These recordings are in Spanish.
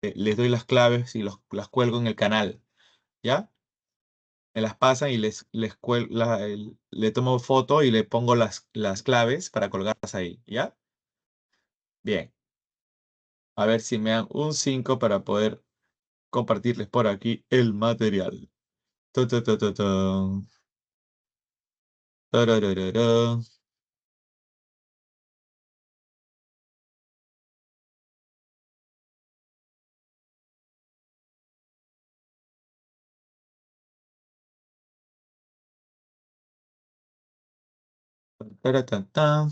les doy las claves y las cuelgo en el canal, ¿ya? Me las pasan y le tomo foto y le pongo las claves para colgarlas ahí, ¿ya? Bien, a ver si me dan un 5 para poder compartirles por aquí el material. Tu, tu, tu, tu, tu. Tarararara. Taratata.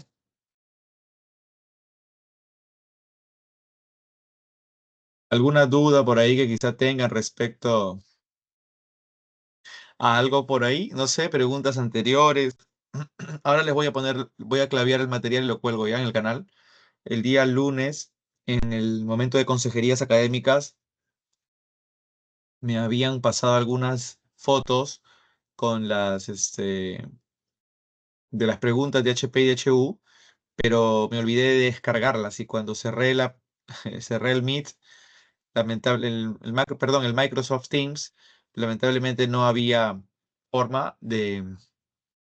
¿Alguna duda por ahí que quizá tengan respecto a algo por ahí? No sé, preguntas anteriores. Ahora les voy a clavear el material y lo cuelgo ya en el canal. El día lunes, en el momento de consejerías académicas, me habían pasado algunas fotos con de las preguntas de HP y de HU, pero me olvidé de descargarlas y cuando cerré el Meet, el Microsoft Teams, lamentablemente no había forma de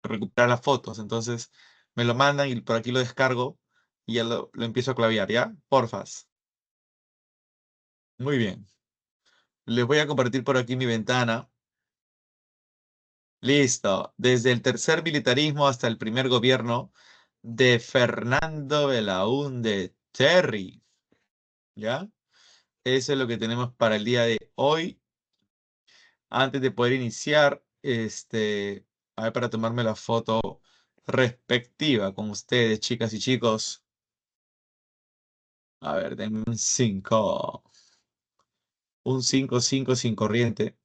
recuperar las fotos. Entonces me lo mandan y por aquí lo descargo y ya lo empiezo a clavear, ¿ya? Porfas. Muy bien. Les voy a compartir por aquí mi ventana. Listo. Desde el tercer militarismo hasta el primer gobierno de Fernando Belaúnde Terry. ¿Ya? Eso es lo que tenemos para el día de hoy. Antes de poder iniciar, a ver, para tomarme la foto respectiva con ustedes, chicas y chicos. A ver, denme un 5. Un 5 5 sin corriente.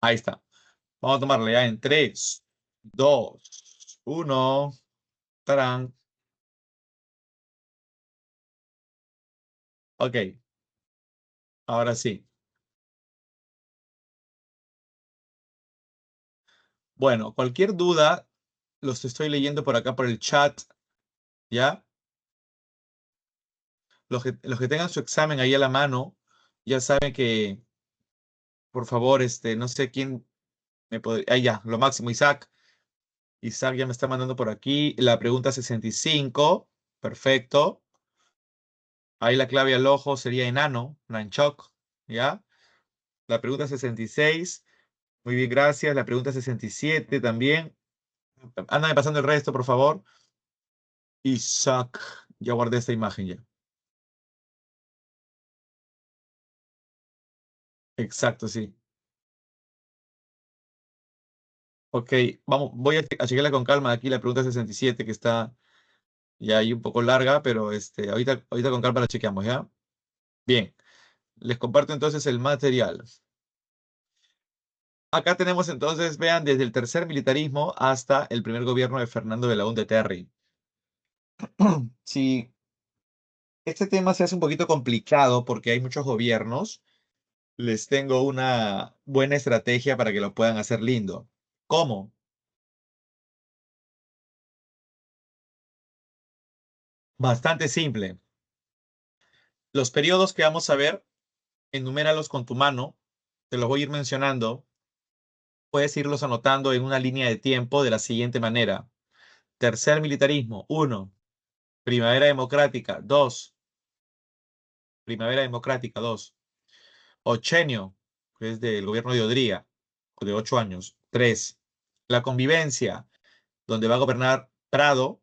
Ahí está. Vamos a tomarle ya en 3, 2, 1. Tarán. Ok, ahora sí. Bueno, cualquier duda, los estoy leyendo por acá por el chat, ¿ya? Los que tengan su examen ahí a la mano, ya saben que, por favor, no sé quién me podría. Ah, ya, lo máximo, Isaac. Isaac ya me está mandando por aquí la pregunta 65. Perfecto. Ahí la clave al ojo sería enano, Nanchok, ¿ya? La pregunta 66. Muy bien, gracias. La pregunta 67 también. Ándame pasando el resto, por favor. Isaac. Ya guardé esta imagen ya. Exacto, sí. Ok, vamos, voy a chequearla con calma aquí la pregunta 67 que está ya ahí un poco larga, pero ahorita con calma la chequeamos, ¿ya? Bien, les comparto entonces el material. Acá tenemos entonces, vean, desde el tercer militarismo hasta el primer gobierno de Fernando de Belaúnde Terry. Si este tema se hace un poquito complicado porque hay muchos gobiernos, les tengo una buena estrategia para que lo puedan hacer lindo. ¿Cómo? Bastante simple. Los periodos que vamos a ver, enuméralos con tu mano, te los voy a ir mencionando, puedes irlos anotando en una línea de tiempo de la siguiente manera. Tercer militarismo, 1. Primavera democrática, 2. Primavera democrática, 2. Ochenio, que es del gobierno de Odría, de 8 años, 3. La convivencia, donde va a gobernar Prado,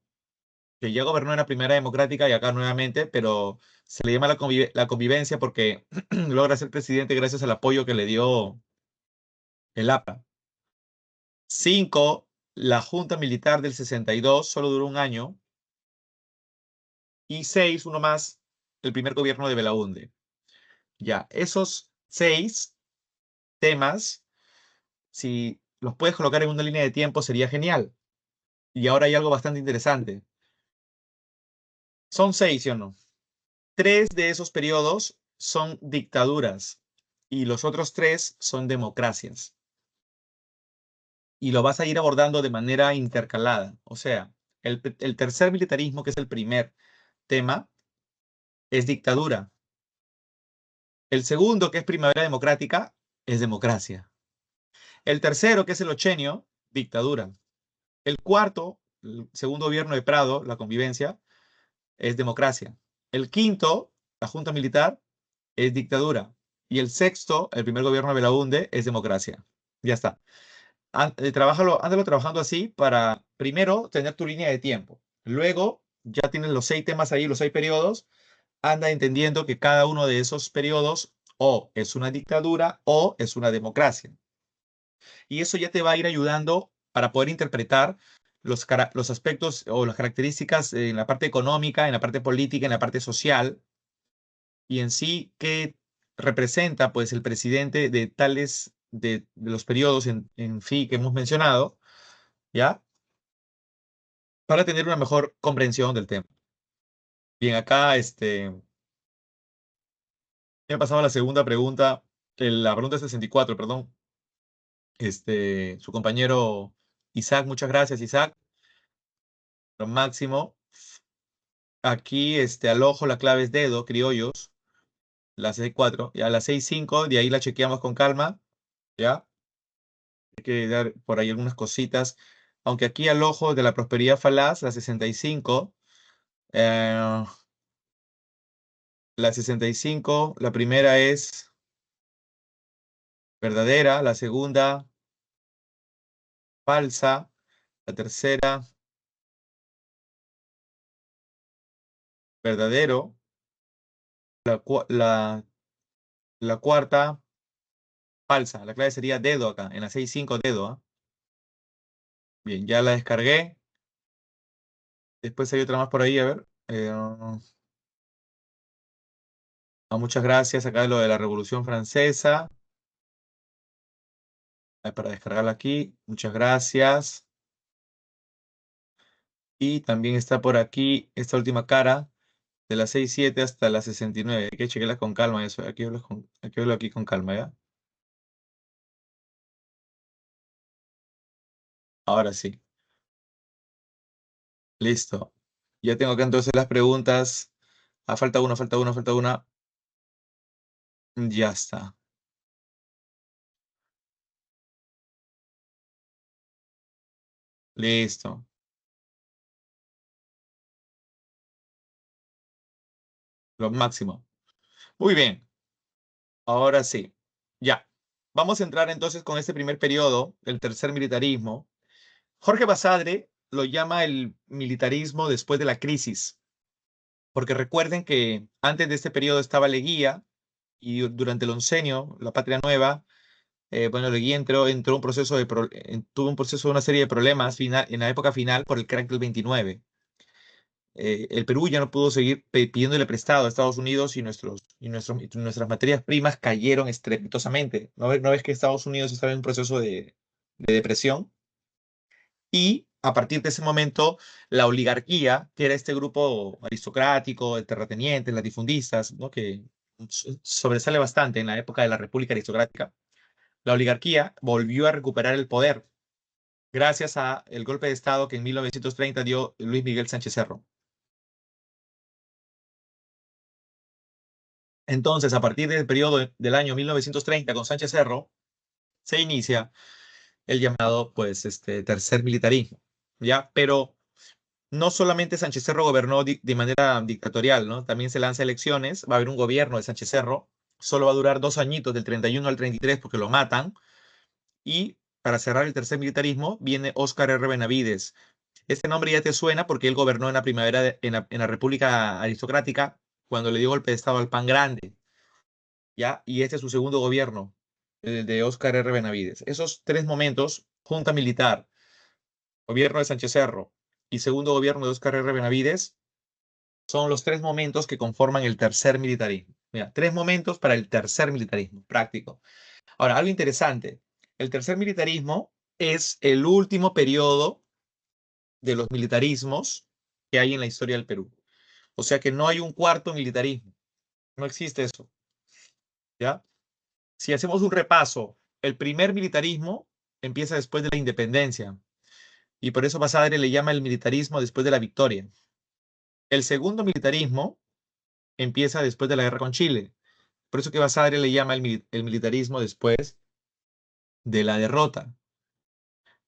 que ya gobernó en la primera democrática y acá nuevamente, pero se le llama la convivencia porque logra ser presidente gracias al apoyo que le dio el APRA. 5, la Junta Militar del 62 solo duró un año. Y 6, uno más, el primer gobierno de Belaúnde. Ya, esos 6 temas, si los puedes colocar en una línea de tiempo, sería genial. Y ahora hay algo bastante interesante. Son 6, ¿sí o no? 3 de esos periodos son dictaduras y los otros 3 son democracias. Y lo vas a ir abordando de manera intercalada. O sea, el tercer militarismo, que es el primer tema, es dictadura. El segundo, que es primavera democrática, es democracia. El tercero, que es el ochenio, dictadura. El cuarto, el segundo gobierno de Prado, la convivencia, es democracia. El quinto, la junta militar, es dictadura. Y el sexto, el primer gobierno de Belaúnde, es democracia. Ya está. Ándalo trabajando así para, primero, tener tu línea de tiempo. Luego, ya tienes los 6 temas ahí, los 6 periodos. Anda entendiendo que cada uno de esos periodos o es una dictadura o es una democracia. Y eso ya te va a ir ayudando para poder interpretar los aspectos o las características en la parte económica, en la parte política, en la parte social, y en sí qué representa pues el presidente de tales de los periodos en fin que hemos mencionado, ¿ya? Para tener una mejor comprensión del tema. Bien, acá me ha pasado la segunda pregunta, la pregunta 64, perdón. Su compañero Isaac, muchas gracias, Isaac. Lo máximo. Aquí, al ojo, la clave es dedo, criollos, la 64. Y a la 65, de ahí la chequeamos con calma, ¿ya? Hay que dar por ahí algunas cositas. Aunque aquí al ojo de la prosperidad falaz, la 65, eh, la 65, la primera es verdadera, la segunda falsa, la tercera verdadero, la cuarta falsa. La clave sería dedo acá, en la 65 dedo, ¿ah? Bien, ya la descargué. Después hay otra más por ahí, a ver. Muchas gracias. Acá lo de la Revolución Francesa. Para descargarla aquí. Muchas gracias. Y también está por aquí esta última cara, de la 67 hasta la 69. Hay que chequearla con calma eso. Aquí hablo aquí con calma, ¿ya? Ahora sí. Listo. Ya tengo acá entonces las preguntas. Falta una, falta una, falta una. Ya está. Listo. Lo máximo. Muy bien. Ahora sí. Ya. Vamos a entrar entonces con este primer periodo, el tercer militarismo. Jorge Basadre lo llama el militarismo después de la crisis, porque recuerden que antes de este periodo estaba Leguía y durante el oncenio, la Patria Nueva, bueno, Leguía entró un proceso tuvo un proceso de una serie de problemas en la época final por el crack del 29. El Perú ya no pudo seguir pidiéndole prestado a Estados Unidos y nuestras materias primas cayeron estrepitosamente. ¿No ves que Estados Unidos estaba en un proceso de depresión? Y a partir de ese momento, la oligarquía, que era este grupo aristocrático de terratenientes, latifundistas, ¿no? Que sobresale bastante en la época de la República Aristocrática, la oligarquía volvió a recuperar el poder gracias a el golpe de Estado que en 1930 dio Luis Miguel Sánchez Cerro. Entonces, a partir del periodo del año 1930 con Sánchez Cerro, se inicia el llamado, pues, tercer militarismo, ¿ya? Pero no solamente Sánchez Cerro gobernó de manera dictatorial, ¿no? También se lanza elecciones, va a haber un gobierno de Sánchez Cerro, solo va a durar 2 añitos, del 31 al 33, porque lo matan, y para cerrar el tercer militarismo viene Óscar R. Benavides. Este nombre ya te suena porque él gobernó en la primavera, en la República Aristocrática, cuando le dio golpe de Estado al Pan Grande, ¿ya? Y este es su segundo gobierno, el de Óscar R. Benavides. Esos 3 momentos, junta militar, gobierno de Sánchez Cerro y segundo gobierno de Óscar R. Benavides, son los 3 momentos que conforman el tercer militarismo. Mira, 3 momentos para el tercer militarismo, práctico. Ahora, algo interesante. El tercer militarismo es el último periodo de los militarismos que hay en la historia del Perú. O sea que no hay un cuarto militarismo. No existe eso, ¿ya? Si hacemos un repaso, el primer militarismo empieza después de la independencia y por eso Basadre le llama el militarismo después de la victoria. El segundo militarismo empieza después de la guerra con Chile. Por eso que Basadre le llama el militarismo después de la derrota.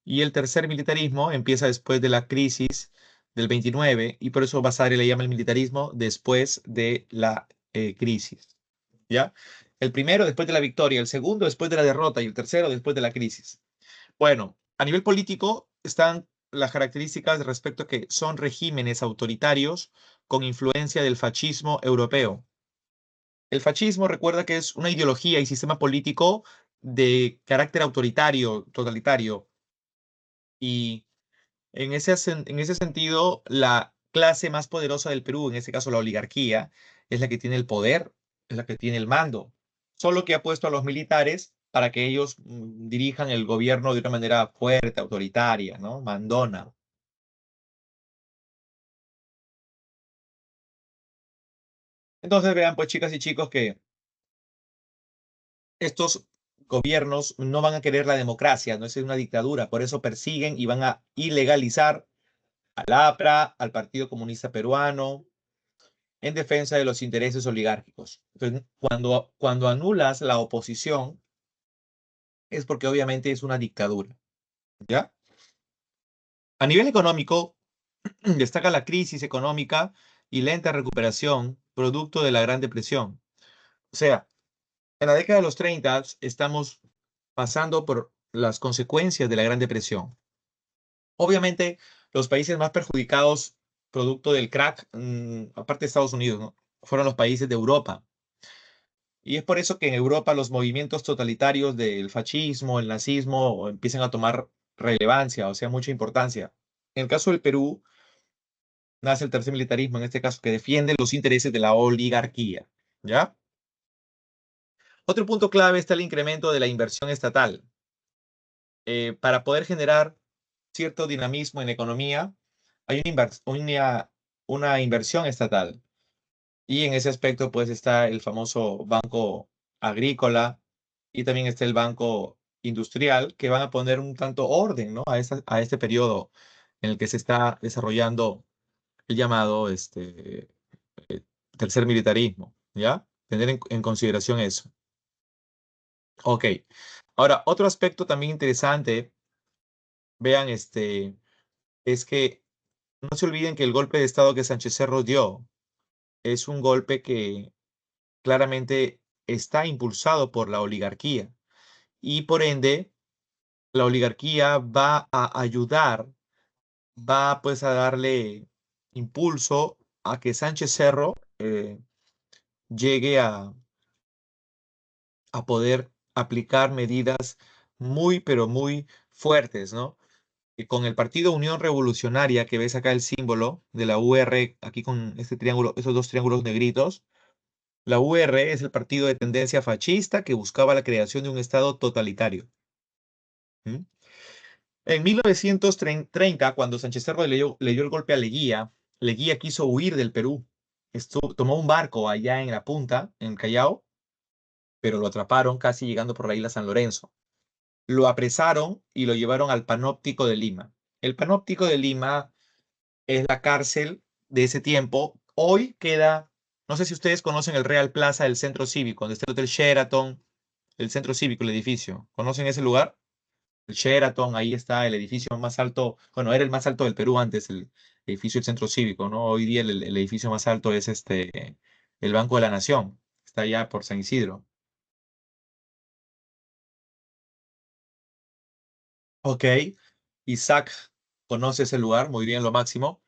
Y el tercer militarismo empieza después de la crisis del 29 y por eso Basadre le llama el militarismo después de la crisis. ¿Ya? El primero después de la victoria, el segundo después de la derrota y el tercero después de la crisis. Bueno, a nivel político están las características respecto a que son regímenes autoritarios con influencia del fascismo europeo. El fascismo recuerda que es una ideología y sistema político de carácter autoritario, totalitario, y en ese sentido, la clase más poderosa del Perú, en este caso la oligarquía, es la que tiene el poder, es la que tiene el mando. Solo que ha puesto a los militares para que ellos dirijan el gobierno de una manera fuerte, autoritaria, ¿no? Mandona. Entonces vean, pues chicas y chicos, que estos gobiernos no van a querer la democracia, no es una dictadura, por eso persiguen y van a ilegalizar al APRA, al Partido Comunista Peruano, en defensa de los intereses oligárquicos. Entonces, cuando anulas la oposición, es porque obviamente es una dictadura, ¿ya? A nivel económico, destaca la crisis económica y lenta recuperación producto de la Gran Depresión. O sea, en la década de los 30 estamos pasando por las consecuencias de la Gran Depresión. Obviamente, los países más perjudicados producto del crack, aparte de Estados Unidos, ¿no? Fueron los países de Europa. Y es por eso que en Europa los movimientos totalitarios del fascismo, el nazismo, empiezan a tomar relevancia, o sea, mucha importancia. En el caso del Perú, nace el tercer militarismo, en este caso, que defiende los intereses de la oligarquía. ¿Ya? Otro punto clave está el incremento de la inversión estatal. Para poder generar cierto dinamismo en la economía, hay una inversión estatal. Y en ese aspecto, pues está el famoso Banco Agrícola y también está el Banco Industrial, que van a poner un tanto orden, ¿no? A este periodo en el que se está desarrollando el llamado eh, tercer militarismo, ¿ya? Tener en consideración eso. Ok. Ahora, otro aspecto también interesante, vean, es que no se olviden que el golpe de Estado que Sánchez Cerro dio es un golpe que claramente está impulsado por la oligarquía y por ende la oligarquía va a ayudar, va pues a darle impulso a que Sánchez Cerro llegue a poder aplicar medidas muy, pero muy fuertes, ¿no? Y con el partido Unión Revolucionaria, que ves acá el símbolo de la UR, aquí con este triángulo, esos dos triángulos negritos, la UR es el partido de tendencia fascista que buscaba la creación de un Estado totalitario. ¿Mm? En 1930, cuando Sánchez Cerro le dio el golpe a Leguía, Leguía quiso huir del Perú. Tomó un barco allá en la punta, en Callao, pero lo atraparon casi llegando por la isla San Lorenzo. Lo apresaron y lo llevaron al Panóptico de Lima. El Panóptico de Lima es la cárcel de ese tiempo. Hoy queda, no sé si ustedes conocen el Real Plaza del Centro Cívico, donde está el Hotel Sheraton, el Centro Cívico, el edificio. ¿Conocen ese lugar? El Sheraton, ahí está el edificio más alto, bueno, era el más alto del Perú antes, el edificio del Centro Cívico, ¿no? Hoy día el edificio más alto es el Banco de la Nación, está allá por San Isidro. Ok, Isaac conoce ese lugar muy bien, lo máximo.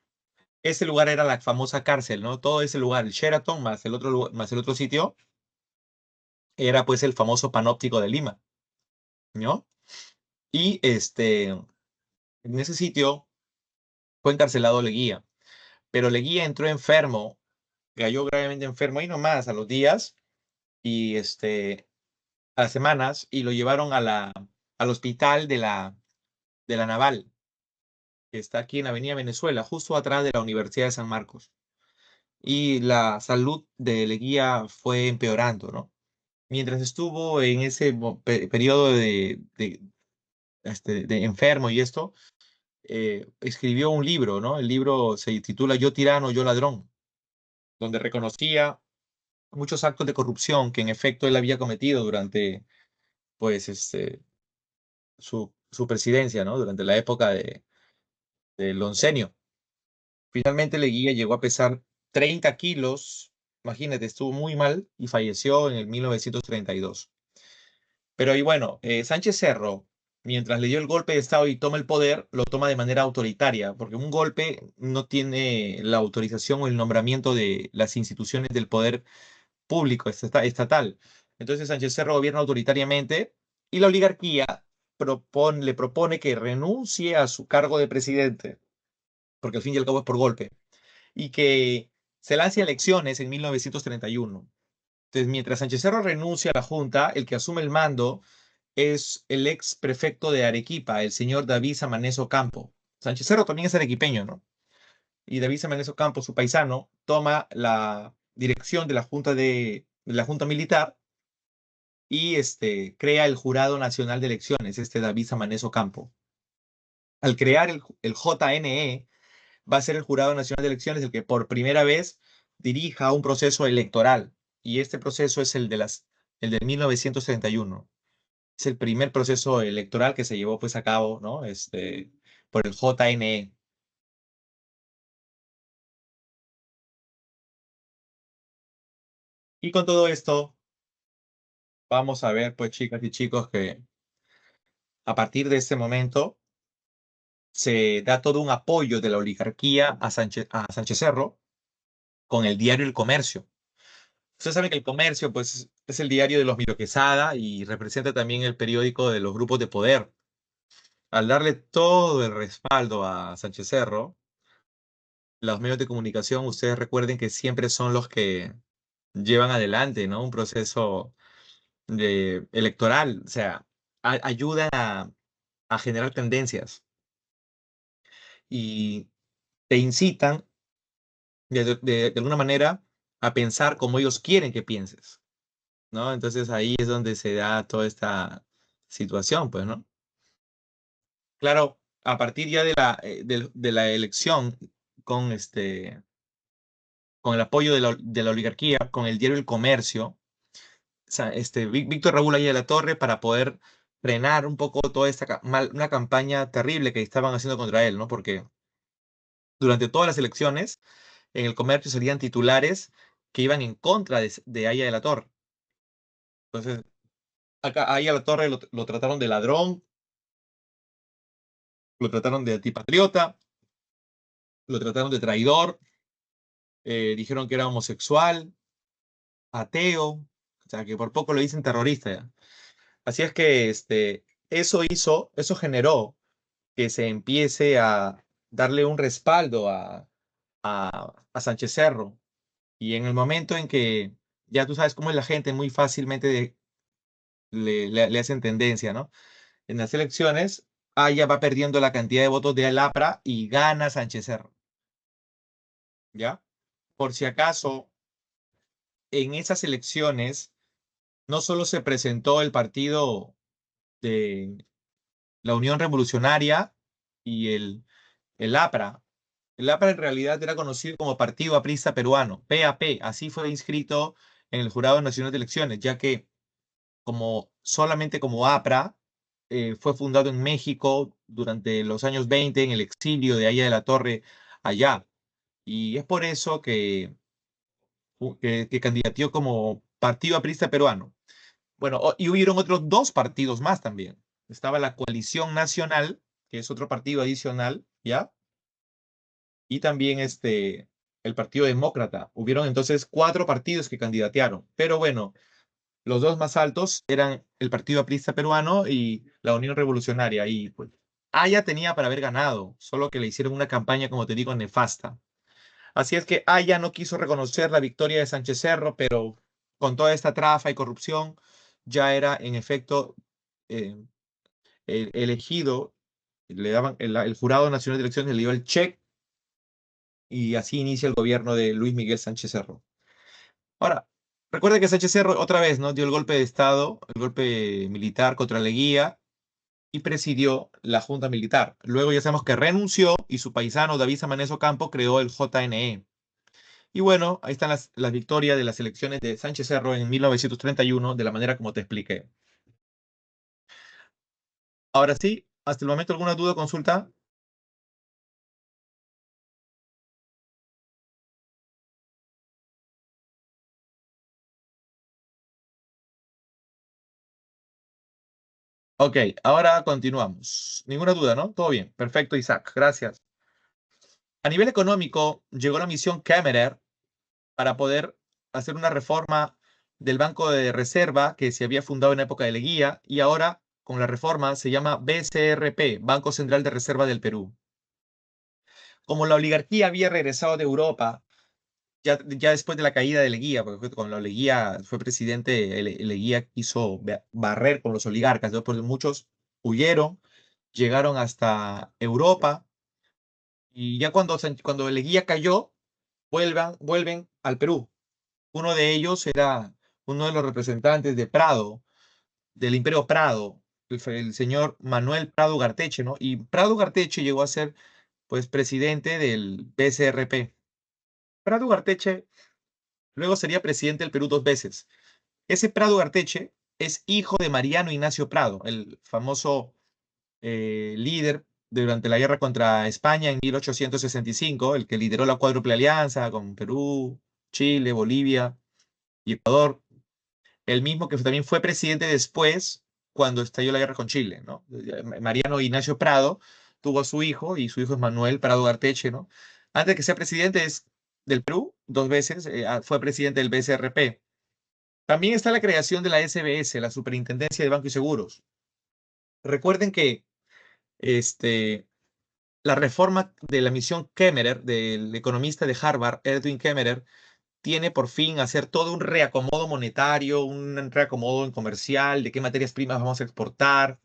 Ese lugar era la famosa cárcel, ¿no? Todo ese lugar, el Sheraton más el otro, más el otro sitio, era pues el famoso Panóptico de Lima, ¿no? Y en ese sitio fue encarcelado Leguía, pero Leguía entró enfermo, cayó gravemente enfermo ahí nomás a los días y a las semanas y lo llevaron al hospital de la Naval, que está aquí en Avenida Venezuela, justo atrás de la Universidad de San Marcos. Y la salud de Leguía fue empeorando, ¿no? Mientras estuvo en ese periodo de enfermo y esto, escribió un libro, ¿no? El libro se titula Yo tirano, yo ladrón, donde reconocía muchos actos de corrupción que en efecto él había cometido durante, pues, su presidencia, ¿no? Durante la época del oncenio. Finalmente Leguía llegó a pesar 30 kilos, imagínate, estuvo muy mal y falleció en el 1932. Pero y bueno, Sánchez Cerro, mientras le dio el golpe de Estado y toma el poder, lo toma de manera autoritaria, porque un golpe no tiene la autorización o el nombramiento de las instituciones del poder público estatal. Entonces Sánchez Cerro gobierna autoritariamente y la oligarquía le propone que renuncie a su cargo de presidente, porque al fin y al cabo es por golpe, y que se lance a elecciones en 1931. Entonces, mientras Sánchez Cerro renuncia a la Junta, el que asume el mando es el ex prefecto de Arequipa, el señor David Samaneso Campo. Sánchez Cerro también es arequipeño, ¿no? Y David Samaneso Campo, su paisano, toma la dirección de la Junta Militar y crea el Jurado Nacional de Elecciones, David Samaneso Campo. Al crear el JNE, va a ser el Jurado Nacional de Elecciones el que por primera vez dirija un proceso electoral. Y este proceso es el de 1931. Es el primer proceso electoral que se llevó pues a cabo, ¿no? Por el JNE. Y con todo esto, vamos a ver, pues, chicas y chicos, que a partir de este momento se da todo un apoyo de la oligarquía a Sánchez Cerro con el diario El Comercio. Ustedes saben que El Comercio, pues, es el diario de los Miro Quesada y representa también el periódico de los grupos de poder. Al darle todo el respaldo a Sánchez Cerro, los medios de comunicación, ustedes recuerden que siempre son los que llevan adelante, ¿no? Un proceso electoral, o sea, ayudan a generar tendencias y te incitan de alguna manera a pensar como ellos quieren que pienses, ¿no? Entonces ahí es donde se da toda esta situación, pues, ¿no? Claro, a partir ya de la elección con con el apoyo de la oligarquía, con el diario El Comercio, o sea, Víctor Raúl Ayala de la Torre para poder frenar un poco toda una campaña terrible que estaban haciendo contra él, ¿no? Porque durante todas las elecciones en El Comercio salían titulares que iban en contra de Aya de la Torre. Entonces, acá a Aya de la Torre lo trataron de ladrón, lo trataron de antipatriota, lo trataron de traidor, dijeron que era homosexual, ateo, o sea, que por poco lo dicen terrorista ya. Así es que eso generó que se empiece a darle un respaldo a Sánchez Cerro. Y en el momento en que ya tú sabes cómo es la gente, muy fácilmente le hacen tendencia, ¿no? En las elecciones, Aya va perdiendo la cantidad de votos de APRA y gana Sánchez Cerro, ¿ya? Por si acaso, en esas elecciones no solo se presentó el partido de la Unión Revolucionaria y el APRA. El APRA en realidad era conocido como Partido Aprista Peruano, PAP, así fue inscrito en el Jurado Nacional de Elecciones, ya que solamente como APRA fue fundado en México durante los años 20 en el exilio de Aya de la Torre allá. Y es por eso que candidateó como Partido Aprista Peruano. Bueno, y hubieron otros dos partidos más también. Estaba la Coalición Nacional, que es otro partido adicional, ¿ya? Y también el Partido Demócrata. Hubieron entonces cuatro partidos que candidatearon. Pero bueno, los dos más altos eran el Partido Aprista Peruano y la Unión Revolucionaria. Y pues, Aya tenía para haber ganado, solo que le hicieron una campaña, como te digo, nefasta. Así es que Aya no quiso reconocer la victoria de Sánchez Cerro, pero con toda esta trafa y corrupción, ya era en efecto eh, elegido, le daban el Jurado Nacional de Elecciones, le dio el check y así inicia el gobierno de Luis Miguel Sánchez Cerro. Ahora, recuerda que Sánchez Cerro otra vez, ¿no? Dio el golpe de Estado, el golpe militar contra Leguía, y presidió la Junta Militar. Luego ya sabemos que renunció y su paisano David Samaneso Campo creó el JNE. Y bueno, ahí están las victorias de las elecciones de Sánchez Cerro en 1931, de la manera como te expliqué. Ahora sí, hasta el momento, ¿alguna duda o consulta? Ok, ahora continuamos. Ninguna duda, ¿no? Todo bien. Perfecto, Isaac. Gracias. A nivel económico, llegó la misión Kemmerer para poder hacer una reforma del Banco de Reserva que se había fundado en la época de Leguía y ahora, con la reforma, se llama BCRP, Banco Central de Reserva del Perú. Como la oligarquía había regresado de Europa, ya después de la caída de Leguía, porque cuando Leguía fue presidente, Leguía quiso barrer con los oligarcas, después muchos huyeron, llegaron hasta Europa y ya cuando Leguía cayó, vuelven al Perú. Uno de ellos era uno de los representantes de Prado, del Imperio Prado, el señor Manuel Prado Garteche, ¿no? Y Prado Garteche llegó a ser, pues, presidente del BCRP. Prado Garteche luego sería presidente del Perú 2 veces. Ese Prado Garteche es hijo de Mariano Ignacio Prado, el famoso líder durante la guerra contra España en 1865, el que lideró la Cuádruple Alianza con Perú, Chile, Bolivia y Ecuador. El mismo que también fue presidente después cuando estalló la guerra con Chile, ¿no? Mariano Ignacio Prado tuvo a su hijo y su hijo es Manuel Prado Garteche, ¿no? Antes de que sea presidente del Perú 2 veces, fue presidente del BCRP. También está la creación de la SBS, la Superintendencia de Bancos y Seguros. Recuerden que este, la reforma de la misión Kemmerer, del economista de Harvard, Edwin Kemmerer, tiene por fin hacer todo un reacomodo monetario, un reacomodo en comercial, de qué materias primas vamos a exportar.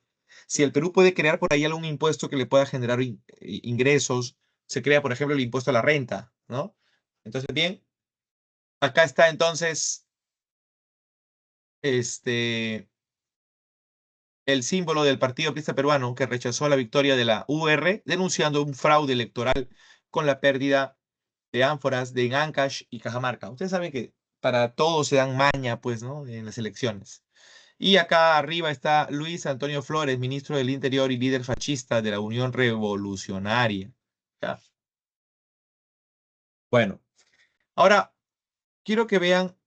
Si el Perú puede crear por ahí algún impuesto que le pueda generar ingresos, se crea, por ejemplo, el impuesto a la renta, ¿no? Entonces, bien, acá está entonces este, el símbolo del Partido Aprista Peruano que rechazó la victoria de la UR, denunciando un fraude electoral con la pérdida de ánforas de Ancash y Cajamarca. Ustedes saben que para todo se dan maña, pues, ¿no? En las elecciones. Y acá arriba está Luis Antonio Flores, ministro del Interior y líder fascista de la Unión Revolucionaria. Ya. Bueno, ahora quiero que vean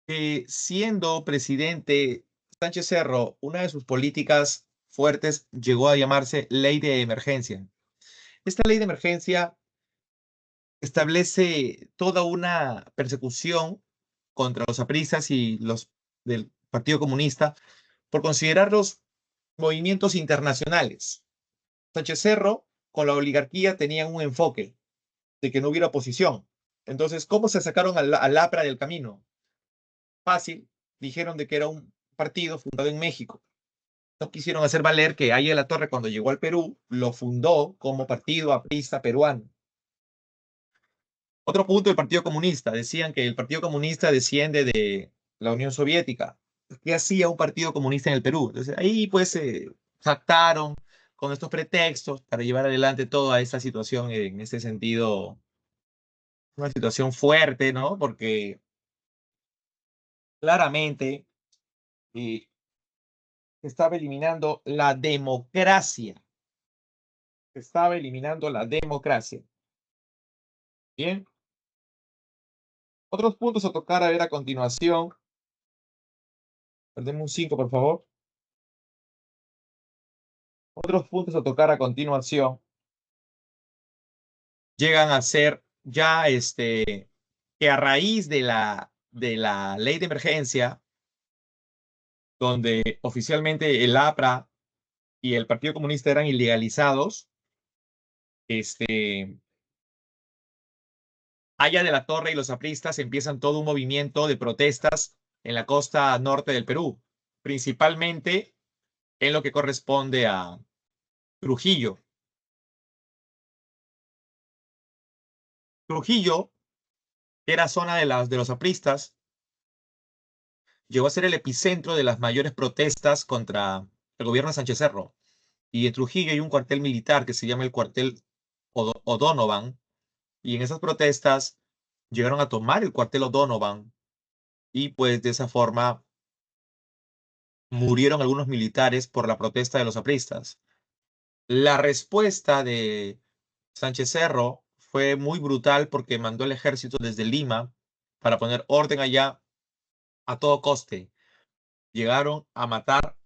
que siendo presidente Sánchez Cerro, una de sus políticas fuertes llegó a llamarse Ley de Emergencia. Esta ley de emergencia establece toda una persecución contra los apristas y los del Partido Comunista por considerarlos movimientos internacionales. Sánchez Cerro con la oligarquía tenían un enfoque de que no hubiera oposición. Entonces, ¿cómo se sacaron al APRA del camino? Fácil, dijeron de que era un partido fundado en México. No quisieron hacer valer que Aya de la Torre, cuando llegó al Perú, lo fundó como partido aprista peruano. Otro punto del Partido Comunista. Decían que el Partido Comunista desciende de la Unión Soviética. ¿Qué hacía un Partido Comunista en el Perú? Entonces ahí pues se jactaron con estos pretextos para llevar adelante toda esta situación en este sentido, una situación fuerte, ¿no? Porque claramente se estaba eliminando la democracia. Se estaba eliminando la democracia. Bien. Otros puntos a tocar a ver a continuación. Perdemos un 5, por favor. Otros puntos a tocar a continuación llegan a ser ya que a raíz de la ley de emergencia, donde oficialmente el APRA y el Partido Comunista eran ilegalizados, este, Aya de la Torre y los apristas empiezan todo un movimiento de protestas en la costa norte del Perú, principalmente en lo que corresponde a Trujillo. Trujillo, que era zona de los apristas, llegó a ser el epicentro de las mayores protestas contra el gobierno de Sánchez Cerro. Y en Trujillo hay un cuartel militar que se llama el cuartel O'Donovan. Y en esas protestas llegaron a tomar el cuartel O'Donovan. Y pues de esa forma murieron algunos militares por la protesta de los apristas. La respuesta de Sánchez Cerro fue muy brutal porque mandó el ejército desde Lima para poner orden allá a todo coste. Llegaron a matar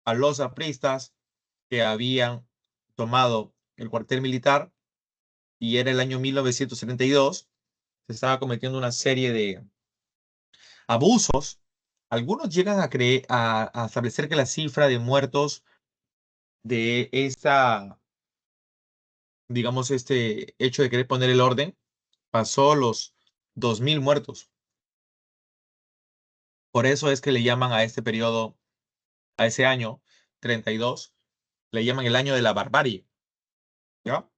a los apristas que habían tomado el cuartel militar y era el año 1972. Se estaba cometiendo una serie de abusos. Algunos llegan a creer, a establecer que la cifra de muertos de esta, digamos, este hecho de querer poner el orden pasó los 2000 muertos. Por eso es que le llaman a este periodo, a ese año 32, le llaman el año de la barbarie. ¿Ya?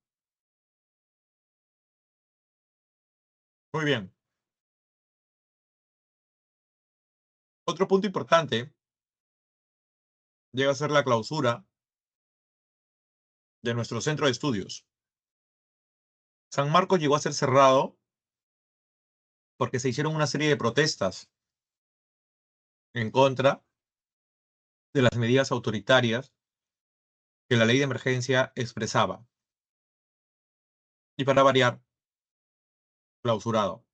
Muy bien. Otro punto importante llega a ser la clausura de nuestro centro de estudios. San Marcos llegó a ser cerrado porque se hicieron una serie de protestas en contra de las medidas autoritarias que la ley de emergencia expresaba. Y para variar, clausurado.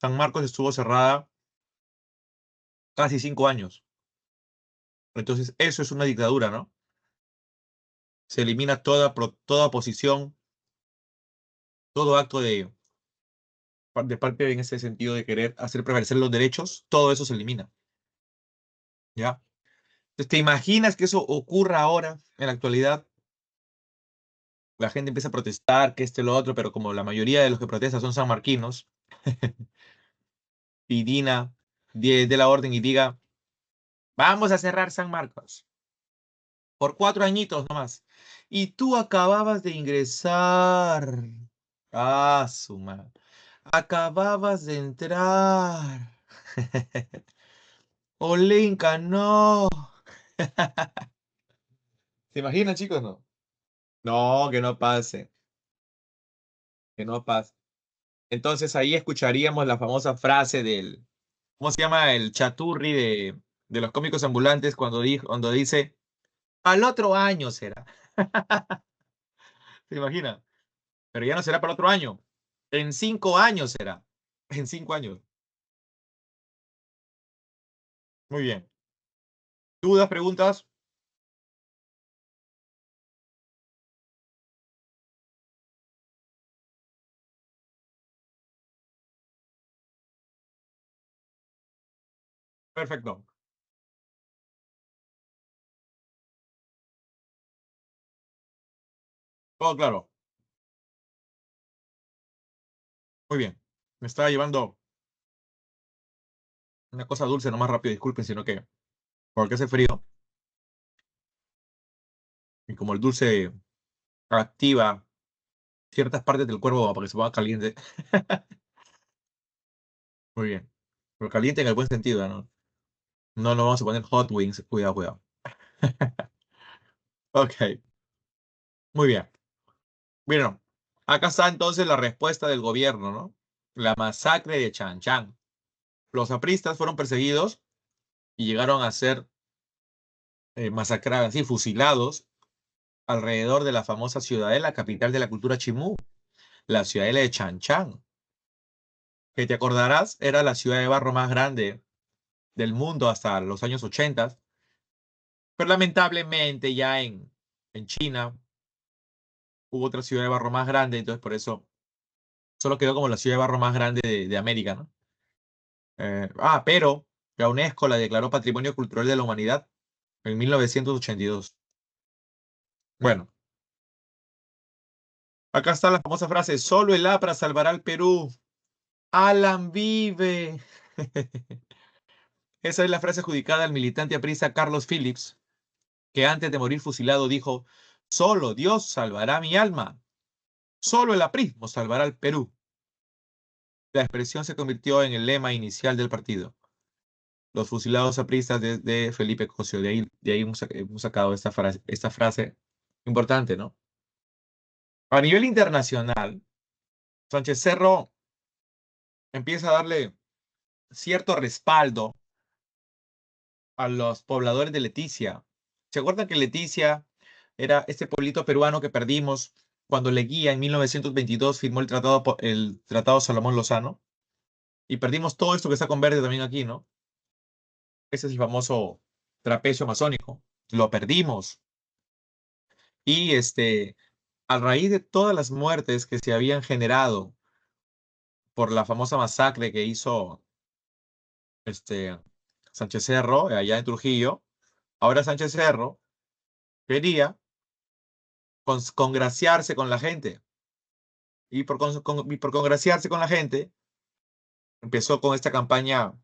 San Marcos estuvo cerrada casi 5 años. Entonces, eso es una dictadura, ¿no? Se elimina toda oposición, todo acto de parte en ese sentido de querer hacer prevalecer los derechos, todo eso se elimina. ¿Ya? Entonces, ¿te imaginas que eso ocurra ahora, en la actualidad? La gente empieza a protestar, que lo otro, pero como la mayoría de los que protestan son sanmarquinos, y Dina dé la orden y diga, vamos a cerrar San Marcos por 4 añitos nomás. Y tú acababas de ingresar. Ah, su madre. Acababas de entrar. Olenka, no. ¿Se imaginan, chicos? No. No, que no pase. Que no pase. Entonces ahí escucharíamos la famosa frase del, ¿cómo se llama? El chaturri de los cómicos ambulantes cuando dice, al otro año será. ¿Se imagina? Pero ya no será para otro año. En 5 años será. En 5 años. Muy bien. ¿Dudas, preguntas? Perfecto. Todo claro. Muy bien. Me estaba llevando una cosa dulce, no más rápido, disculpen, sino que porque hace frío y como el dulce activa ciertas partes del cuerpo para que se ponga caliente. Muy bien. Pero caliente en el buen sentido, ¿no? No nos vamos a poner hot wings. Cuidado, cuidado. Ok. Muy bien. Bueno, acá está entonces la respuesta del gobierno, ¿no? La masacre de Chan. Los apristas fueron perseguidos y llegaron a ser masacrados, así, fusilados alrededor de la famosa ciudadela, capital de la cultura chimú, la ciudadela de Chan, que te acordarás era la ciudad de barro más grande del mundo hasta los años 80, pero lamentablemente ya en China hubo otra ciudad de barro más grande, entonces por eso solo quedó como la ciudad de barro más grande de América, ¿no? Pero la UNESCO la declaró Patrimonio Cultural de la Humanidad en 1982. Bueno, acá está la famosa frase, solo el APRA salvará al Perú. Alan vive. Esa es la frase adjudicada al militante aprista Carlos Phillips, que antes de morir fusilado dijo, solo Dios salvará mi alma, solo el aprismo salvará al Perú. La expresión se convirtió en el lema inicial del partido. los fusilados apristas de Felipe Cosio. De ahí hemos sacado esta frase importante, ¿no? A nivel internacional, Sánchez Cerro empieza a darle cierto respaldo a los pobladores de Leticia. ¿Se acuerdan que Leticia era este pueblito peruano que perdimos cuando Leguía en 1922 firmó el tratado Salomón Lozano? Y perdimos todo esto que está con verde también aquí, ¿no? Ese es el famoso trapecio masónico. Lo perdimos. Y a raíz de todas las muertes que se habían generado por la famosa masacre que hizo este, Sánchez Cerro, allá en Trujillo, ahora Sánchez Cerro quería congraciarse con la gente. Y por congraciarse con la gente, empezó con esta campaña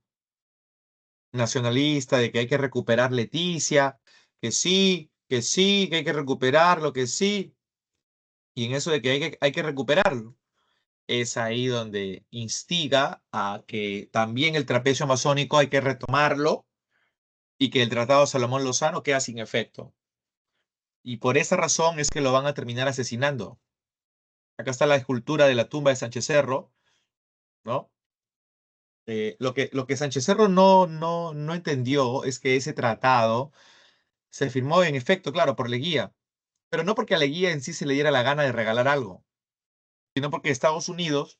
nacionalista de que hay que recuperar Leticia, que sí, que hay que recuperarlo, que sí. Y en eso de que hay que recuperarlo, es ahí donde instiga a que también el trapecio masónico hay que retomarlo y que el Tratado Salomón Lozano queda sin efecto. Y por esa razón es que lo van a terminar asesinando. Acá está la escultura de la tumba de Sánchez Cerro, ¿no? Lo que Sánchez Cerro no entendió es que ese tratado se firmó en efecto, claro, por Leguía, pero no porque a Leguía en sí se le diera la gana de regalar algo, sino porque Estados Unidos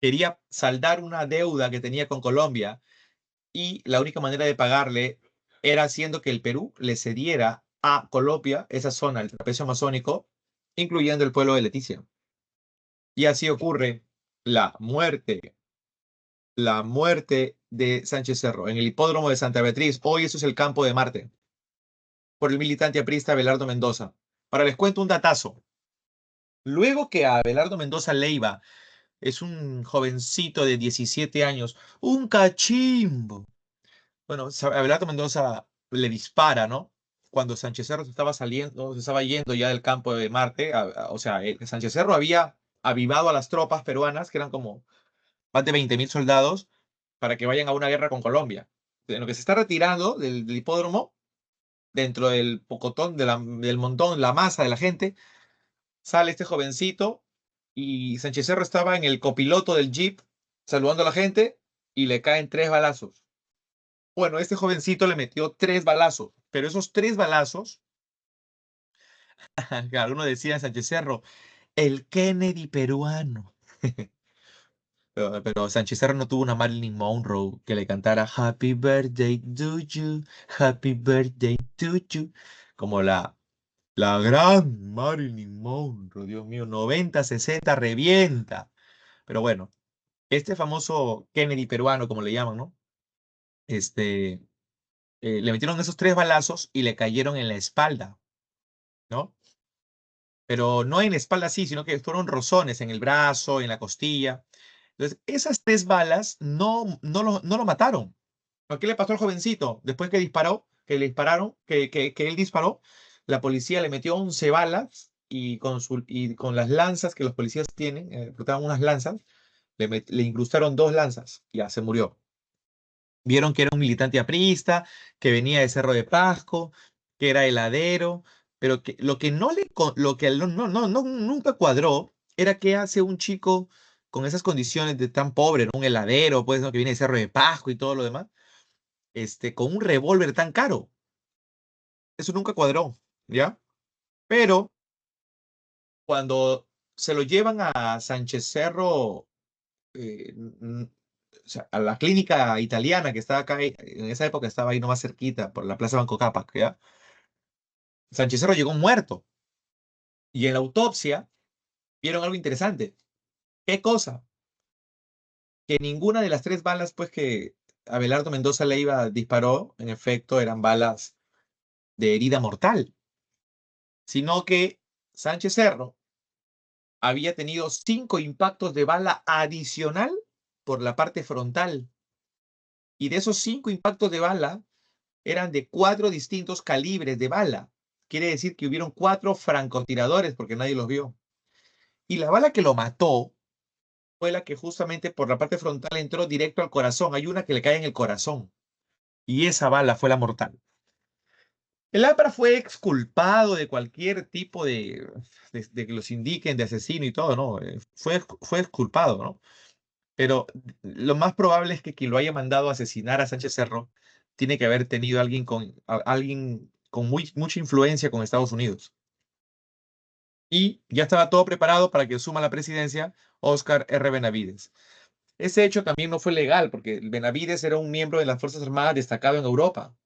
quería saldar una deuda que tenía con Colombia y la única manera de pagarle era haciendo que el Perú le cediera a Colombia esa zona, el trapecio amazónico, incluyendo el pueblo de Leticia. Y así ocurre la muerte, la muerte de Sánchez Cerro en el hipódromo de Santa Beatriz. Hoy eso es el campo de Marte, por el militante aprista Abelardo Mendoza. Ahora les cuento un datazo. Luego que a Abelardo Mendoza Leiva es un jovencito de 17 años, un cachimbo. Bueno, Abelardo Mendoza le dispara, ¿no? Cuando Sánchez Cerro se estaba yendo ya del campo de Marte, o sea, Sánchez Cerro había avivado a las tropas peruanas, que eran como más de 20.000 soldados, para que vayan a una guerra con Colombia. En lo que se está retirando del hipódromo, dentro del pocotón, del montón, la masa de la gente, sale este jovencito y Sánchez Cerro estaba en el copiloto del jeep saludando a la gente y le caen 3 balazos. Bueno, este jovencito le metió 3 balazos, pero esos 3 balazos, algunos decían Sánchez Cerro, el Kennedy peruano. Pero Sánchez Cerro no tuvo una Marilyn Monroe que le cantara Happy Birthday to you, Happy Birthday to you, como la gran Marilyn Monroe, Dios mío, 90-60 revienta. Pero bueno, este famoso Kennedy peruano, como le llaman, ¿no? Este, le metieron esos 3 balazos y le cayeron en la espalda, ¿no? Pero no en la espalda así, sino que fueron rozones en el brazo, en la costilla. Entonces, esas 3 balas no lo mataron. ¿A qué le pasó al jovencito? Después que disparó, que le dispararon, que él disparó, la policía le metió 11 balas y con las lanzas que los policías tienen, portaban unas lanzas, le incrustaron 2 lanzas, y ya se murió. Vieron que era un militante aprista, que venía de Cerro de Pasco, que era heladero, pero que lo que no le co- lo que nunca cuadró era que hace un chico con esas condiciones de tan pobre, ¿no? Un heladero, pues, ¿no? Que viene de Cerro de Pasco y todo lo demás, con un revólver tan caro. Eso nunca cuadró, ¿ya? Pero cuando se lo llevan a Sánchez Cerro, o sea, a la clínica italiana que estaba acá, en esa época estaba ahí nomás cerquita, por la Plaza Banco Cápac, ¿ya? Sánchez Cerro llegó muerto. Y en la autopsia vieron algo interesante. ¿Qué cosa? Que ninguna de las 3 balas, pues, que Abelardo Mendoza Leiva disparó, en efecto, eran balas de herida mortal, sino que Sánchez Cerro había tenido 5 impactos de bala adicional por la parte frontal. Y de esos 5 impactos de bala eran de 4 distintos calibres de bala. Quiere decir que hubieron 4 francotiradores porque nadie los vio. Y la bala que lo mató fue la que justamente por la parte frontal entró directo al corazón. Hay una que le cae en el corazón y esa bala fue la mortal. El APRA fue exculpado de cualquier tipo de que los indiquen de asesino y todo, ¿no? Fue exculpado, ¿no? Pero lo más probable es que quien lo haya mandado a asesinar a Sánchez Cerro tiene que haber tenido alguien con mucha influencia con Estados Unidos. Y ya estaba todo preparado para que suma la presidencia Óscar R. Benavides. Ese hecho también no fue legal, porque Benavides era un miembro de las Fuerzas Armadas destacado en Europa,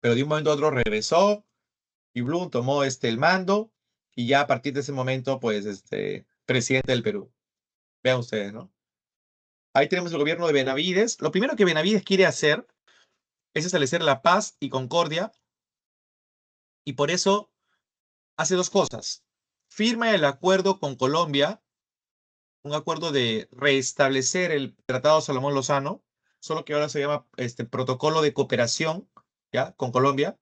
pero de un momento a otro regresó y Blum tomó el mando y ya a partir de ese momento, pues, presidente del Perú. Vean ustedes, ¿no? Ahí tenemos el gobierno de Benavides. Lo primero que Benavides quiere hacer es establecer la paz y concordia y por eso hace dos cosas. Firma el acuerdo con Colombia, un acuerdo de restablecer el Tratado Salomón Lozano, solo que ahora se llama Protocolo de Cooperación, ¿ya? Con Colombia,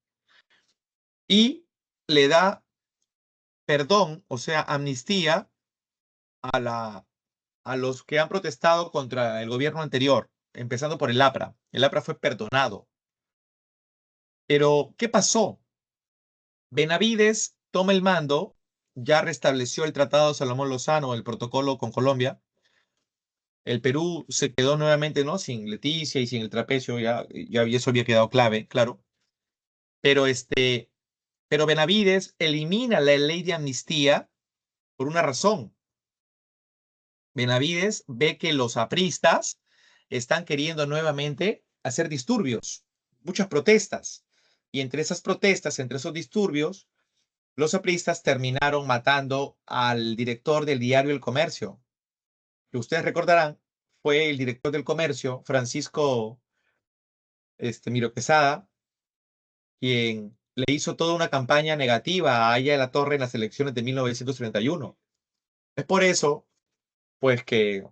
y le da perdón, o sea, amnistía a, a los que han protestado contra el gobierno anterior, empezando por el APRA. El APRA fue perdonado. Pero, ¿qué pasó? Benavides toma el mando, ya restableció el Tratado Salomón Lozano, el protocolo con Colombia. El Perú se quedó nuevamente, ¿no? Sin Leticia y sin el trapecio, ya eso había quedado claro. Pero, pero Benavides elimina la ley de amnistía por una razón. Benavides ve que los apristas están queriendo nuevamente hacer disturbios, muchas protestas. Y entre esas protestas, entre esos disturbios, los apristas terminaron matando al director del diario El Comercio, que ustedes recordarán, fue el director del Comercio, Francisco Miro Quesada, quien le hizo toda una campaña negativa a Aya de la Torre en las elecciones de 1931. Es por eso, pues, que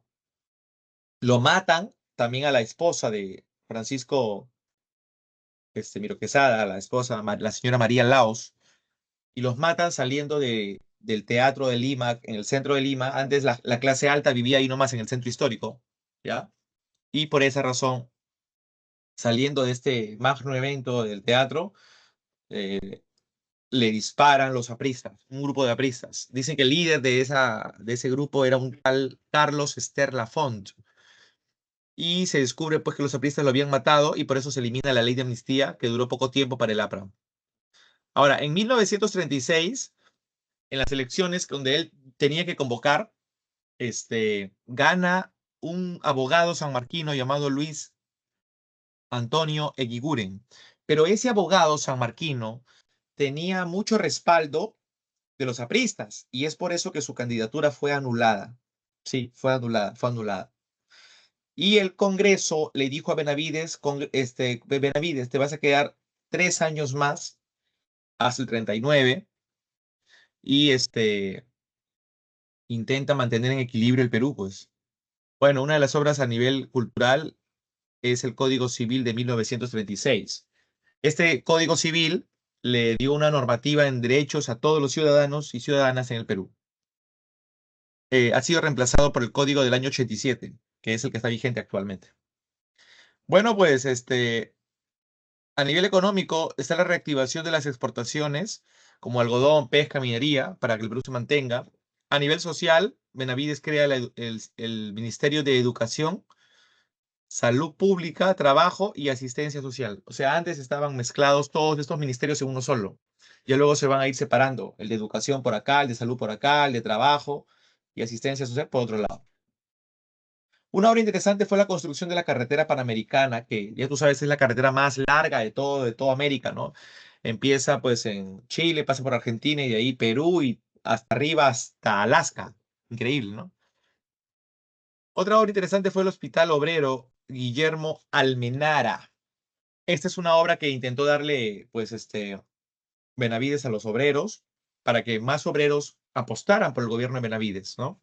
lo matan también a la esposa de Francisco Miro Quesada, la esposa, la señora María Laos, y los matan saliendo del Teatro de Lima, en el centro de Lima. Antes la clase alta vivía ahí nomás en el centro histórico, ¿ya? Y por esa razón, saliendo de este magno evento del teatro, eh, le disparan los apristas, un grupo de apristas. Dicen que el líder de ese grupo era un tal Carlos Ester Lafont. Y se descubre pues que los apristas lo habían matado y por eso se elimina la ley de amnistía que duró poco tiempo para el APRA. Ahora, en 1936, en las elecciones donde él tenía que convocar, gana un abogado sanmarquino llamado Luis Antonio Eguiguren. Pero ese abogado sanmarquino tenía mucho respaldo de los apristas y es por eso que su candidatura fue anulada. Sí, fue anulada, fue anulada. Y el Congreso le dijo a Benavides, Benavides, te vas a quedar 3 años más hasta el 39 y intenta mantener en equilibrio el Perú, pues. Bueno, una de las obras a nivel cultural es el Código Civil de 1936. Este Código Civil le dio una normativa en derechos a todos los ciudadanos y ciudadanas en el Perú. Ha sido reemplazado por el Código del año 87, que es el que está vigente actualmente. Bueno, pues a nivel económico está la reactivación de las exportaciones, como algodón, pesca, minería, para que el Perú se mantenga. A nivel social, Benavides crea el Ministerio de Educación, Salud Pública, Trabajo y Asistencia Social. O sea, antes estaban mezclados todos estos ministerios en uno solo. Ya luego se van a ir separando, el de Educación por acá, el de Salud por acá, el de Trabajo y Asistencia Social por otro lado. Una obra interesante fue la construcción de la carretera panamericana, que ya tú sabes es la carretera más larga de toda América, ¿no? Empieza pues en Chile, pasa por Argentina y de ahí Perú y hasta arriba hasta Alaska. Increíble, ¿no? Otra obra interesante fue el Hospital Obrero Guillermo Almenara. Esta es una obra que intentó darle pues Benavides a los obreros para que más obreros apostaran por el gobierno de Benavides, ¿no?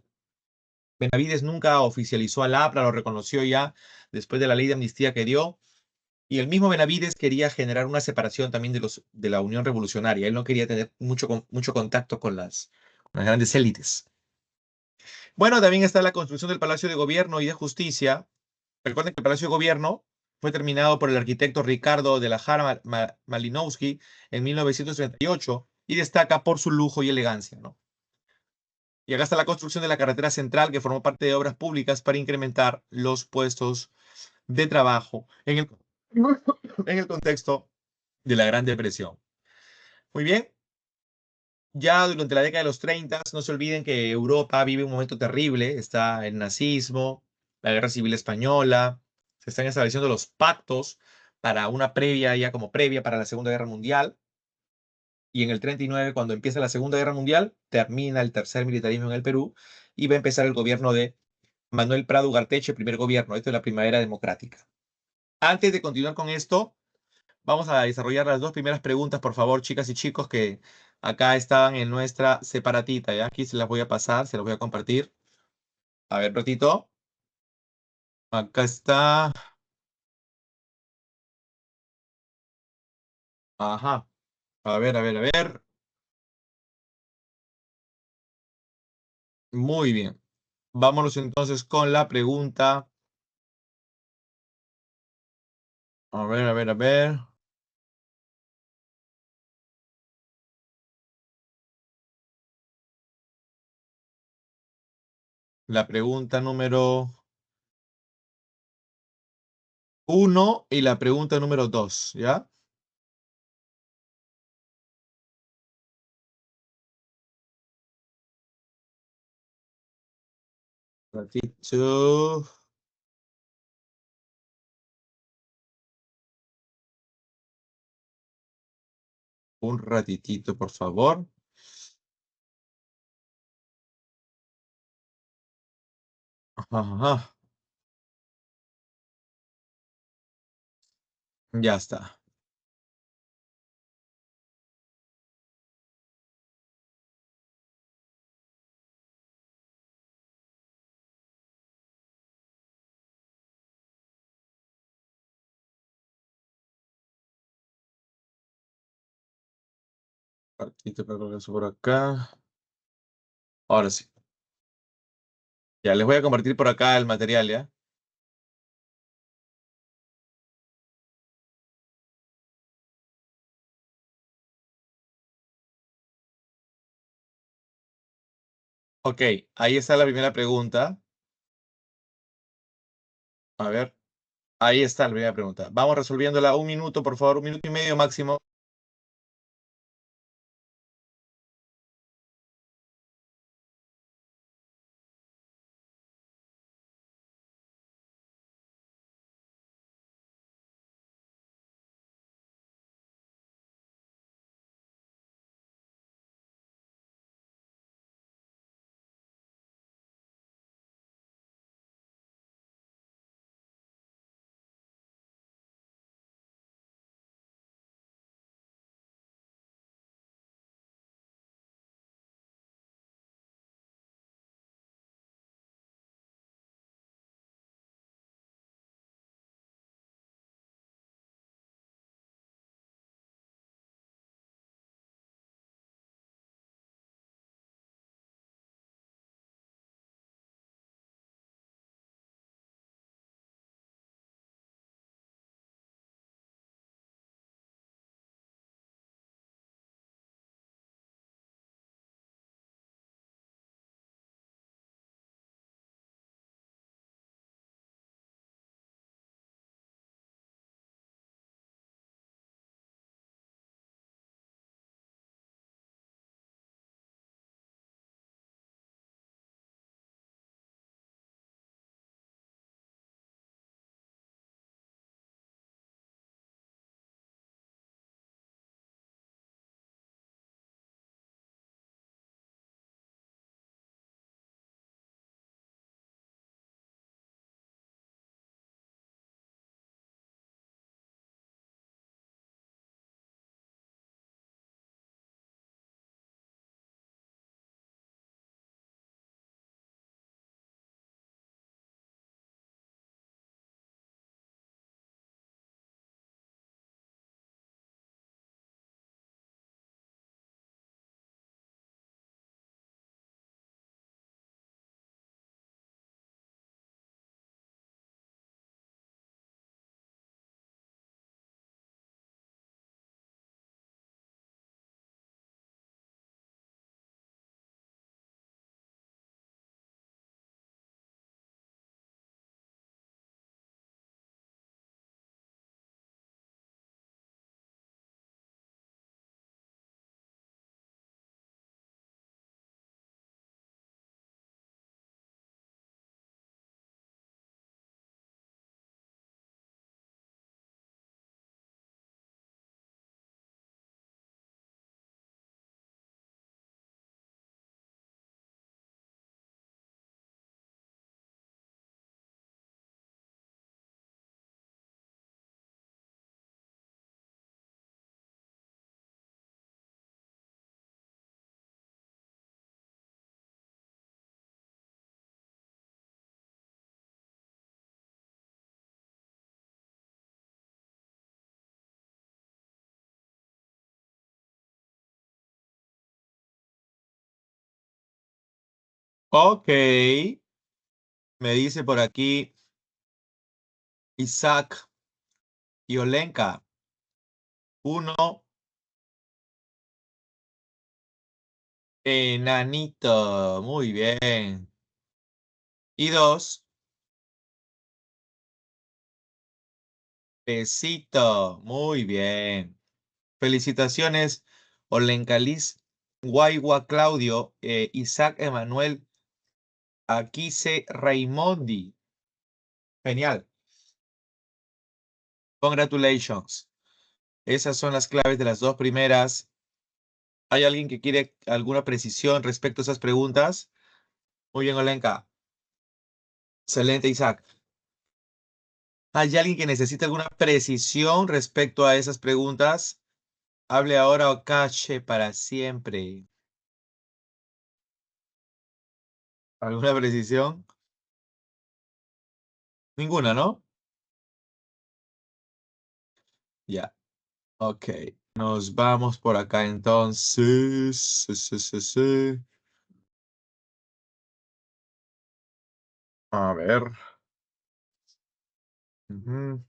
Benavides nunca oficializó al APRA, lo reconoció ya después de la ley de amnistía que dio. Y el mismo Benavides quería generar una separación también de la Unión Revolucionaria. Él no quería tener mucho contacto con las grandes élites. Bueno, también está la construcción del Palacio de Gobierno y de Justicia. Recuerden que el Palacio de Gobierno fue terminado por el arquitecto Ricardo de la Jara Malinowski en 1938 y destaca por su lujo y elegancia, ¿no? Y acá está la construcción de la carretera central que formó parte de obras públicas para incrementar los puestos de trabajo en el contexto de la Gran Depresión. Muy bien, ya durante la década de los 30, no se olviden que Europa vive un momento terrible, está el nazismo, la Guerra Civil Española, se están estableciendo los pactos para una previa, ya como previa para la Segunda Guerra Mundial, y en el 39, cuando empieza la Segunda Guerra Mundial, termina el tercer militarismo en el Perú y va a empezar el gobierno de Manuel Prado Ugarteche, el primer gobierno, esto es la primavera democrática. Antes de continuar con esto, vamos a desarrollar las dos primeras preguntas, por favor, chicas y chicos, que acá estaban en nuestra separatita, ¿ya? Aquí se las voy a pasar, se las voy a compartir. A ver, ratito. Acá está. Ajá. A ver, a ver, a ver. Muy bien. Vámonos entonces con la pregunta. A ver, a ver, a ver. La pregunta número uno y la pregunta número dos, ¿ya? Ratito. Un ratitito, por favor. Ajá. Ya está. Ratito para colocar eso por acá. Ahora sí. Ya, les voy a compartir por acá el material, ¿ya? Ok, ahí está la primera pregunta. A ver, ahí está la primera pregunta. Vamos resolviéndola un minuto, por favor, un minuto y medio máximo. Ok. Me dice por aquí Isaac y Olenka. 1, enanito. Muy bien. Y 2, pesito. Muy bien. Felicitaciones, Olenka Liz, Guaigua Claudio, Isaac Emanuel, Aquise Raimondi. Genial. Congratulations. Esas son las claves de las dos primeras. ¿Hay alguien que quiere alguna precisión respecto a esas preguntas? Muy bien, Olenka. Excelente, Isaac. ¿Hay alguien que necesite alguna precisión respecto a esas preguntas? Hable ahora o cache para siempre. ¿Alguna precisión? Ninguna, ¿no? Ya. Ok. Nos vamos por acá entonces. Sí, sí, sí, sí. A ver. Ujú.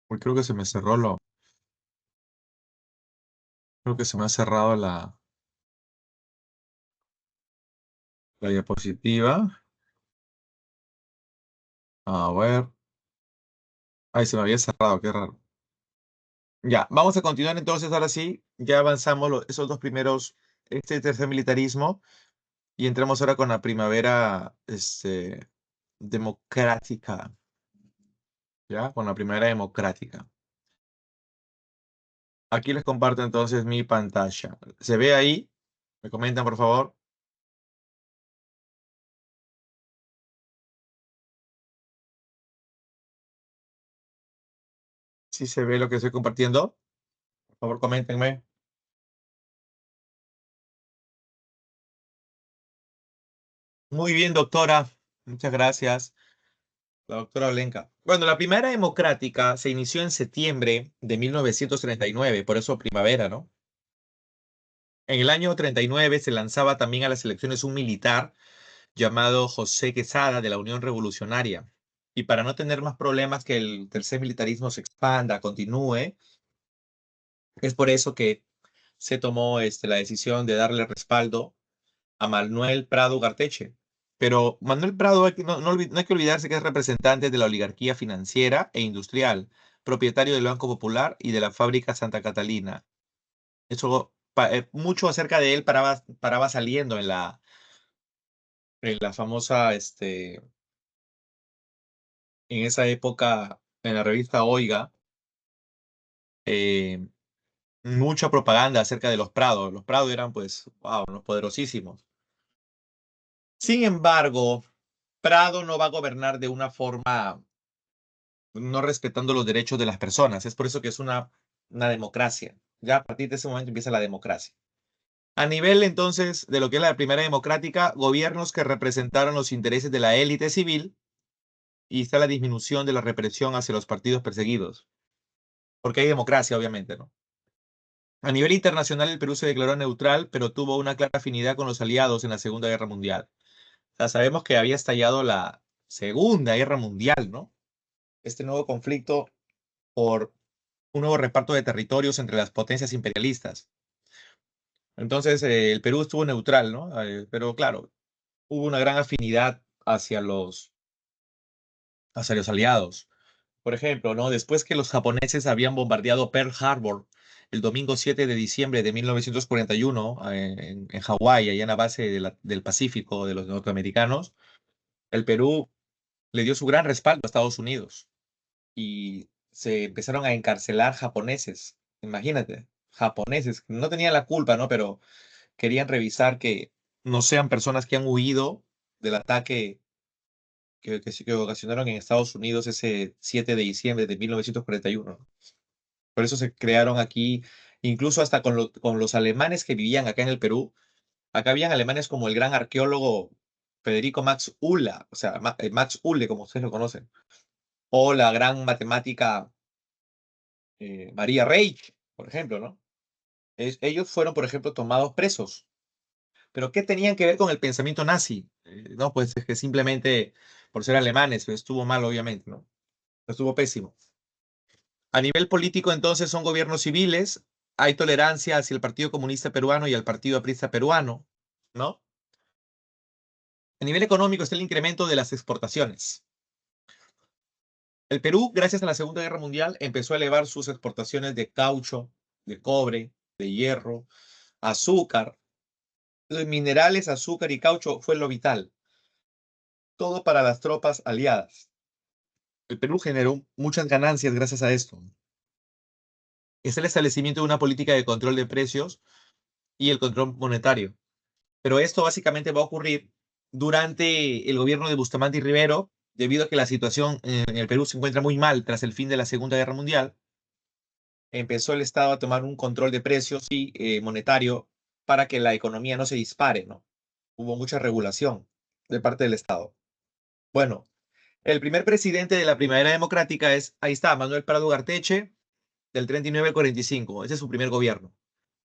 Uy, creo que se me cerró creo que se me ha cerrado la diapositiva. A ver. Ay, se me había cerrado, qué raro. Ya, vamos a continuar entonces, ahora sí, ya avanzamos esos dos primeros, este tercer militarismo, y entramos ahora con la primavera, democrática, ¿ya? Con la primavera democrática. Aquí les comparto entonces mi pantalla. ¿Se ve ahí? ¿Me comentan, por favor? ¿Sí se ve lo que estoy compartiendo? Por favor, coméntenme. Muy bien, doctora. Muchas gracias, la doctora Olenka. Bueno, la primavera democrática se inició en septiembre de 1939, por eso primavera, ¿no? En el año 39 se lanzaba también a las elecciones un militar llamado José Quesada de la Unión Revolucionaria. Y para no tener más problemas que el tercer militarismo se expanda, continúe, es por eso que se tomó la decisión de darle respaldo a Manuel Prado Garteche. Pero Manuel Prado, no hay que olvidarse que es representante de la oligarquía financiera e industrial, propietario del Banco Popular y de la fábrica Santa Catalina. Eso, mucho acerca de él paraba saliendo en la famosa, en esa época, en la revista Oiga, eh, mucha propaganda acerca de los Prado. Los Prado eran, pues, wow, unos poderosísimos. Sin embargo, Prado no va a gobernar de una forma no respetando los derechos de las personas. Es por eso que es una democracia. Ya a partir de ese momento empieza la democracia. A nivel entonces de lo que es la primera democrática, gobiernos que representaron los intereses de la élite civil y está la disminución de la represión hacia los partidos perseguidos, porque hay democracia, obviamente, ¿no? A nivel internacional, el Perú se declaró neutral, pero tuvo una clara afinidad con los aliados en la Segunda Guerra Mundial. O sea, sabemos que había estallado la Segunda Guerra Mundial, ¿no? Este nuevo conflicto por un nuevo reparto de territorios entre las potencias imperialistas. Entonces, el Perú estuvo neutral, ¿no? Pero claro, hubo una gran afinidad hacia los aliados. Por ejemplo, ¿no? Después que los japoneses habían bombardeado Pearl Harbor el domingo 7 de diciembre de 1941 en Hawái, allá en la base del Pacífico de los norteamericanos, el Perú le dio su gran respaldo a Estados Unidos y se empezaron a encarcelar japoneses. Imagínate, japoneses, que no tenían la culpa, ¿no? Pero querían revisar que no sean personas que han huido del ataque que ocasionaron en Estados Unidos ese 7 de diciembre de 1941. Por eso se crearon aquí, incluso hasta con los alemanes que vivían acá en el Perú. Acá habían alemanes como el gran arqueólogo Federico Max Ulla, o sea, Max Ulle, como ustedes lo conocen, o la gran matemática María Reich, por ejemplo, ¿no? Ellos fueron, por ejemplo, tomados presos. ¿Pero qué tenían que ver con el pensamiento nazi? No, pues es que simplemente por ser alemanes, pues estuvo mal, obviamente, ¿no? Estuvo pésimo. A nivel político, entonces, son gobiernos civiles, hay tolerancia hacia el Partido Comunista Peruano y al Partido Aprista Peruano, ¿no? A nivel económico está el incremento de las exportaciones. El Perú, gracias a la Segunda Guerra Mundial, empezó a elevar sus exportaciones de caucho, de cobre, de hierro, azúcar. Los minerales, azúcar y caucho fue lo vital. Todo para las tropas aliadas. El Perú generó muchas ganancias gracias a esto. Es el establecimiento de una política de control de precios y el control monetario. Pero esto básicamente va a ocurrir durante el gobierno de Bustamante y Rivero, debido a que la situación en el Perú se encuentra muy mal tras el fin de la Segunda Guerra Mundial. Empezó el Estado a tomar un control de precios y monetario para que la economía no se dispare, ¿no? Hubo mucha regulación de parte del Estado. Bueno, el primer presidente de la Primavera Democrática es, ahí está, Manuel Prado Garteche, del 39 al 45. Ese es su primer gobierno.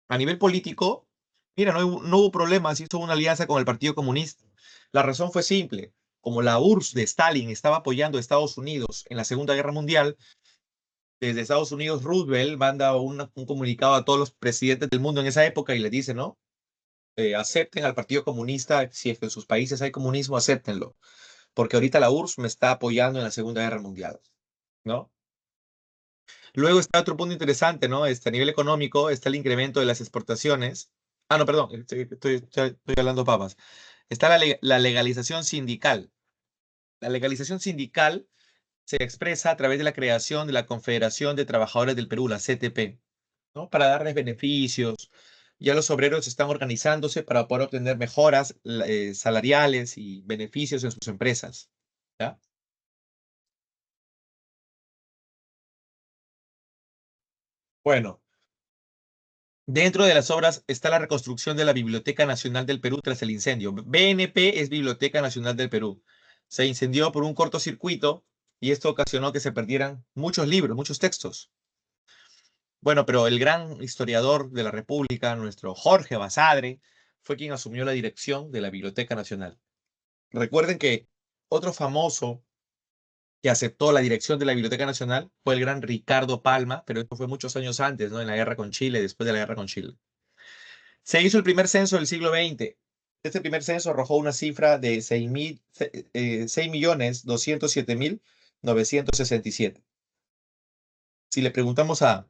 A nivel político, mira, no hubo problemas, hizo una alianza con el Partido Comunista. La razón fue simple. Como la URSS de Stalin estaba apoyando a Estados Unidos en la Segunda Guerra Mundial, desde Estados Unidos Roosevelt manda un comunicado a todos los presidentes del mundo en esa época y les dice, ¿no? Acepten al Partido Comunista, si es que en sus países hay comunismo, acéptenlo, porque ahorita la URSS me está apoyando en la Segunda Guerra Mundial, ¿no? Luego está otro punto interesante, ¿no? A nivel económico está el incremento de las exportaciones. Ah, no, perdón, estoy hablando papas. Está la legalización sindical. La legalización sindical se expresa a través de la creación de la Confederación de Trabajadores del Perú, la CTP, ¿no? Para darles beneficios. Ya los obreros están organizándose para poder obtener mejoras salariales y beneficios en sus empresas. ¿Ya? Bueno, dentro de las obras está la reconstrucción de la Biblioteca Nacional del Perú tras el incendio. BNP es Biblioteca Nacional del Perú. Se incendió por un cortocircuito y esto ocasionó que se perdieran muchos libros, muchos textos. Bueno, pero el gran historiador de la República, nuestro Jorge Basadre, fue quien asumió la dirección de la Biblioteca Nacional. Recuerden que otro famoso que aceptó la dirección de la Biblioteca Nacional fue el gran Ricardo Palma, pero esto fue muchos años antes, ¿no? En la guerra con Chile, después de la guerra con Chile. Se hizo el primer censo del siglo XX. Este primer censo arrojó una cifra de 6.207.967. Si le preguntamos a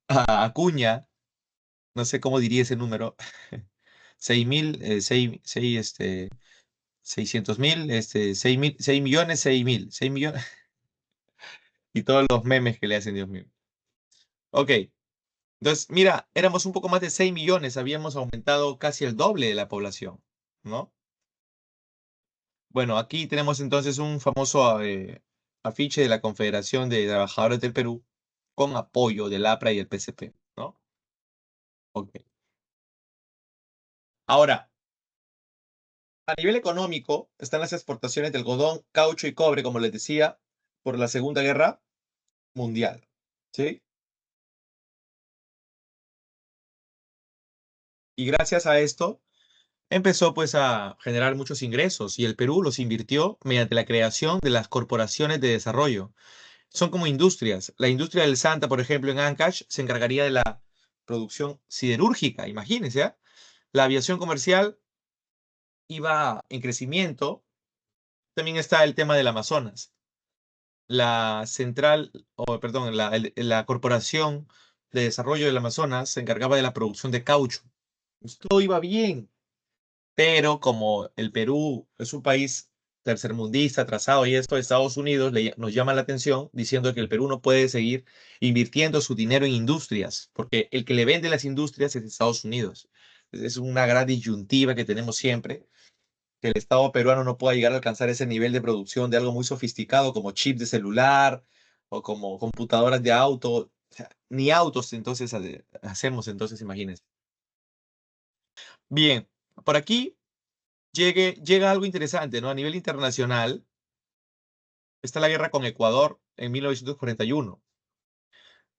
Acuña, no sé cómo diría ese número, 6.000, 600.000, 6 millones, 6.000, 6 millones, y todos los memes que le hacen, Dios mío. Ok, entonces, mira, éramos un poco más de 6 millones, habíamos aumentado casi el doble de la población, ¿no? Bueno, aquí tenemos entonces un famoso afiche de la Confederación de Trabajadores del Perú con apoyo del APRA y el PCP, ¿no? Ok. Ahora, a nivel económico, están las exportaciones del algodón, caucho y cobre, como les decía, por la Segunda Guerra Mundial, ¿sí? Y gracias a esto empezó pues a generar muchos ingresos y el Perú los invirtió mediante la creación de las corporaciones de desarrollo. Son como industrias. La industria del Santa, por ejemplo, en Ancash, se encargaría de la producción siderúrgica, imagínense, ¿ah? La aviación comercial iba en crecimiento. También está el tema del Amazonas. La central, o perdón, la Corporación de Desarrollo del Amazonas se encargaba de la producción de caucho. Pues todo iba bien, pero como el Perú es un país tercermundista, atrasado y esto, Estados Unidos nos llama la atención diciendo que el Perú no puede seguir invirtiendo su dinero en industrias, porque el que le vende las industrias es Estados Unidos. Es una gran disyuntiva que tenemos siempre, que el Estado peruano no pueda llegar a alcanzar ese nivel de producción de algo muy sofisticado como chips de celular o como computadoras de auto. O sea, ni autos entonces hacemos, entonces imagínense. Bien, por aquí llega algo interesante, ¿no? A nivel internacional, está la guerra con Ecuador en 1941.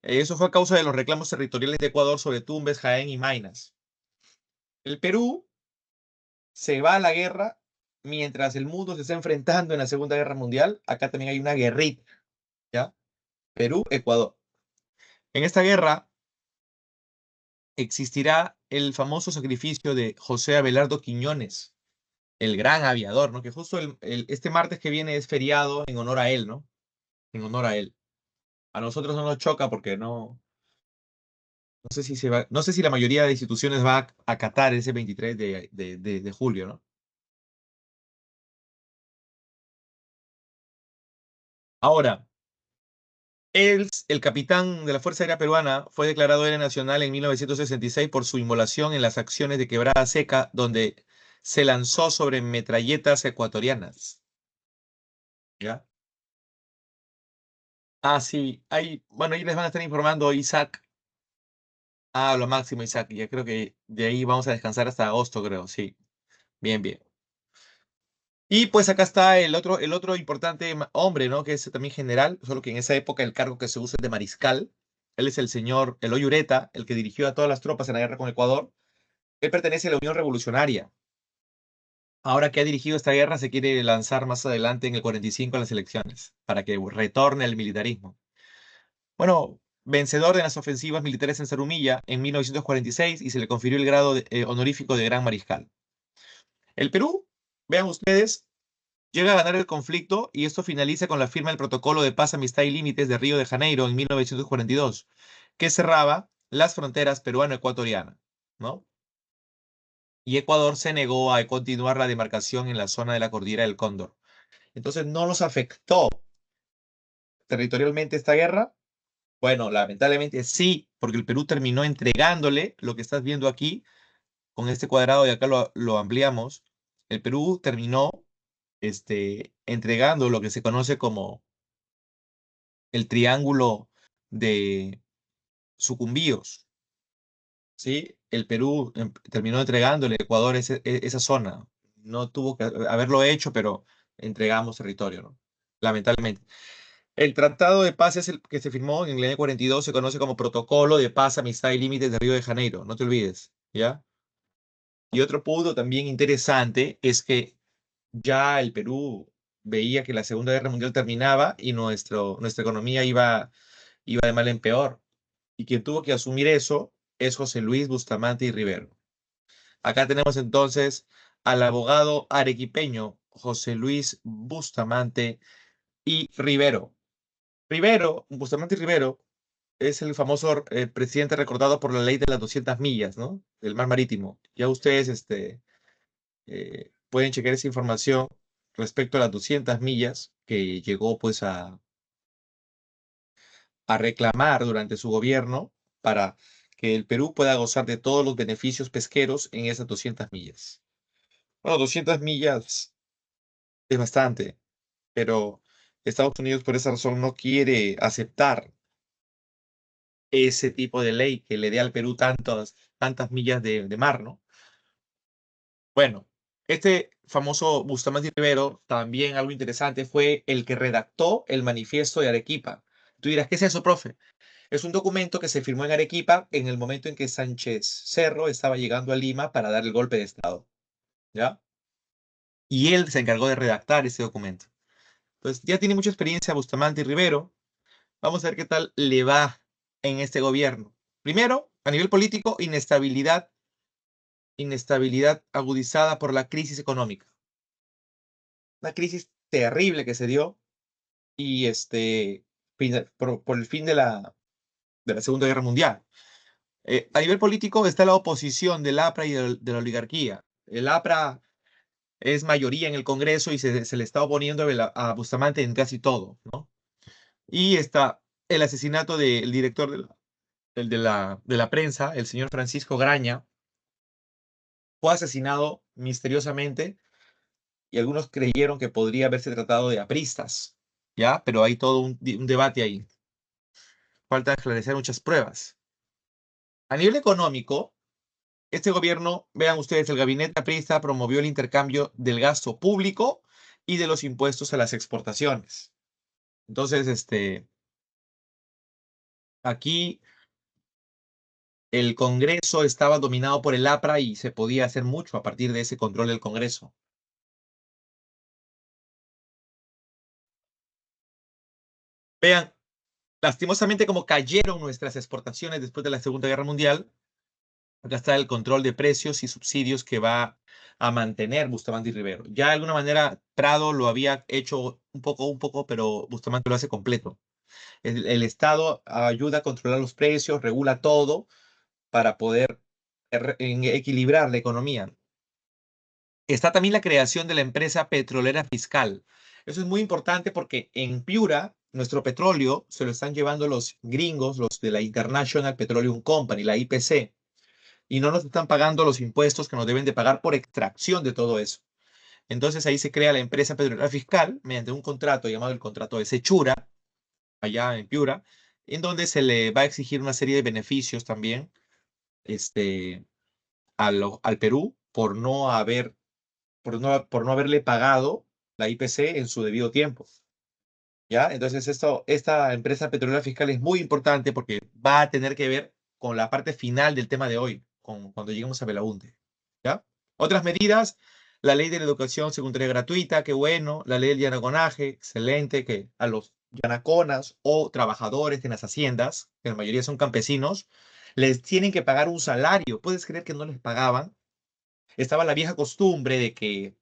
Eso fue a causa de los reclamos territoriales de Ecuador sobre Tumbes, Jaén y Maynas. El Perú se va a la guerra mientras el mundo se está enfrentando en la Segunda Guerra Mundial. Acá también hay una guerrita, ¿ya? Perú, Ecuador. En esta guerra existirá el famoso sacrificio de José Abelardo Quiñones, el gran aviador, ¿no? Que justo este martes que viene es feriado en honor a él, ¿no? En honor a él. A nosotros no nos choca porque no sé si no sé si la mayoría de instituciones va a acatar ese 23 de julio, ¿no? Ahora, el capitán de la Fuerza Aérea Peruana fue declarado héroe nacional en 1966 por su inmolación en las acciones de Quebrada Seca, donde se lanzó sobre metralletas ecuatorianas. ¿Ya? Ah, sí, bueno, ahí les van a estar informando Isaac. Ah, lo máximo, Isaac. Ya creo que de ahí vamos a descansar hasta agosto, creo, sí. Bien, bien. Y pues acá está el otro importante hombre, ¿no? Que es también general, solo que en esa época el cargo que se usa es de mariscal. Él es el señor Eloy Ureta, el que dirigió a todas las tropas en la guerra con Ecuador. Él pertenece a la Unión Revolucionaria. Ahora que ha dirigido esta guerra, se quiere lanzar más adelante en el 45 a las elecciones, para que retorne al militarismo. Bueno, vencedor de las ofensivas militares en Zarumilla en 1946 y se le confirió el grado honorífico de Gran Mariscal. El Perú, vean ustedes, llega a ganar el conflicto y esto finaliza con la firma del Protocolo de Paz, Amistad y Límites de Río de Janeiro en 1942, que cerraba las fronteras peruano-ecuatorianas, ¿no? Y Ecuador se negó a continuar la demarcación en la zona de la cordillera del Cóndor. Entonces, ¿no los afectó territorialmente esta guerra? Bueno, lamentablemente sí, porque el Perú terminó entregándole lo que estás viendo aquí, con este cuadrado y acá lo ampliamos. El Perú terminó entregando lo que se conoce como el triángulo de sucumbíos, ¿sí? El Perú terminó entregándole a Ecuador esa zona. No tuvo que haberlo hecho, pero entregamos territorio, ¿no? Lamentablemente. El Tratado de Paz es el que se firmó en el año 42, se conoce como Protocolo de Paz, Amistad y Límites de Río de Janeiro, no te olvides, ¿ya? Y otro punto también interesante es que ya el Perú veía que la Segunda Guerra Mundial terminaba y nuestra economía iba de mal en peor. Y quien tuvo que asumir eso es José Luis Bustamante y Rivero. Acá tenemos entonces al abogado arequipeño José Luis Bustamante y Rivero. Bustamante y Rivero, es el famoso presidente recordado por la ley de las 200 millas, ¿no? Del mar marítimo. Ya ustedes pueden checar esa información respecto a las 200 millas que llegó pues a reclamar durante su gobierno para que el Perú pueda gozar de todos los beneficios pesqueros en esas 200 millas. Bueno, 200 millas es bastante, pero Estados Unidos por esa razón no quiere aceptar ese tipo de ley que le dé al Perú tantas millas de mar, ¿no? Bueno, este famoso Bustamante Rivero, también algo interesante, fue el que redactó el manifiesto de Arequipa. Tú dirás, ¿qué es eso, profe? Es un documento que se firmó en Arequipa en el momento en que Sánchez Cerro estaba llegando a Lima para dar el golpe de Estado, ¿ya? Y él se encargó de redactar ese documento. Entonces, ya tiene mucha experiencia Bustamante y Rivero. Vamos a ver qué tal le va en este gobierno. Primero, a nivel político, inestabilidad agudizada por la crisis económica. Una crisis terrible que se dio y por el fin de la Segunda Guerra Mundial. A nivel político está la oposición del APRA y de la oligarquía. El APRA es mayoría en el Congreso y se le está oponiendo a Bustamante en casi todo, ¿no? Y está el asesinato del director de la prensa, el señor Francisco Graña, fue asesinado misteriosamente y algunos creyeron que podría haberse tratado de apristas, ¿ya? Pero hay todo un debate ahí. Falta esclarecer muchas pruebas. A nivel económico, este gobierno, vean ustedes, el gabinete aprista promovió el intercambio del gasto público y de los impuestos a las exportaciones. Entonces, Aquí el Congreso estaba dominado por el APRA y se podía hacer mucho a partir de ese control del Congreso. Vean, lastimosamente como cayeron nuestras exportaciones después de la Segunda Guerra Mundial, acá está el control de precios y subsidios que va a mantener Bustamante y Rivero. Ya de alguna manera Prado lo había hecho un poco, pero Bustamante lo hace completo. El Estado ayuda a controlar los precios, regula todo para poder equilibrar la economía. Está también la creación de la empresa petrolera fiscal. Eso es muy importante porque en Piura, nuestro petróleo se lo están llevando los gringos, los de la International Petroleum Company, la IPC, y no nos están pagando los impuestos que nos deben de pagar por extracción de todo eso. Entonces ahí se crea la empresa petrolera fiscal mediante un contrato llamado el contrato de Sechura, allá en Piura, en donde se le va a exigir una serie de beneficios también este, al Perú por no haberle pagado la IPC en su debido tiempo. ¿Ya? Entonces esta empresa petrolera fiscal es muy importante porque va a tener que ver con la parte final del tema de hoy, cuando lleguemos a Belaunde. ¿Ya? Otras medidas, la ley de la educación secundaria gratuita, qué bueno, la ley del yanaconaje, excelente, que a los yanaconas o trabajadores en las haciendas, que la mayoría son campesinos, les tienen que pagar un salario. ¿Puedes creer que no les pagaban? Estaba la vieja costumbre de que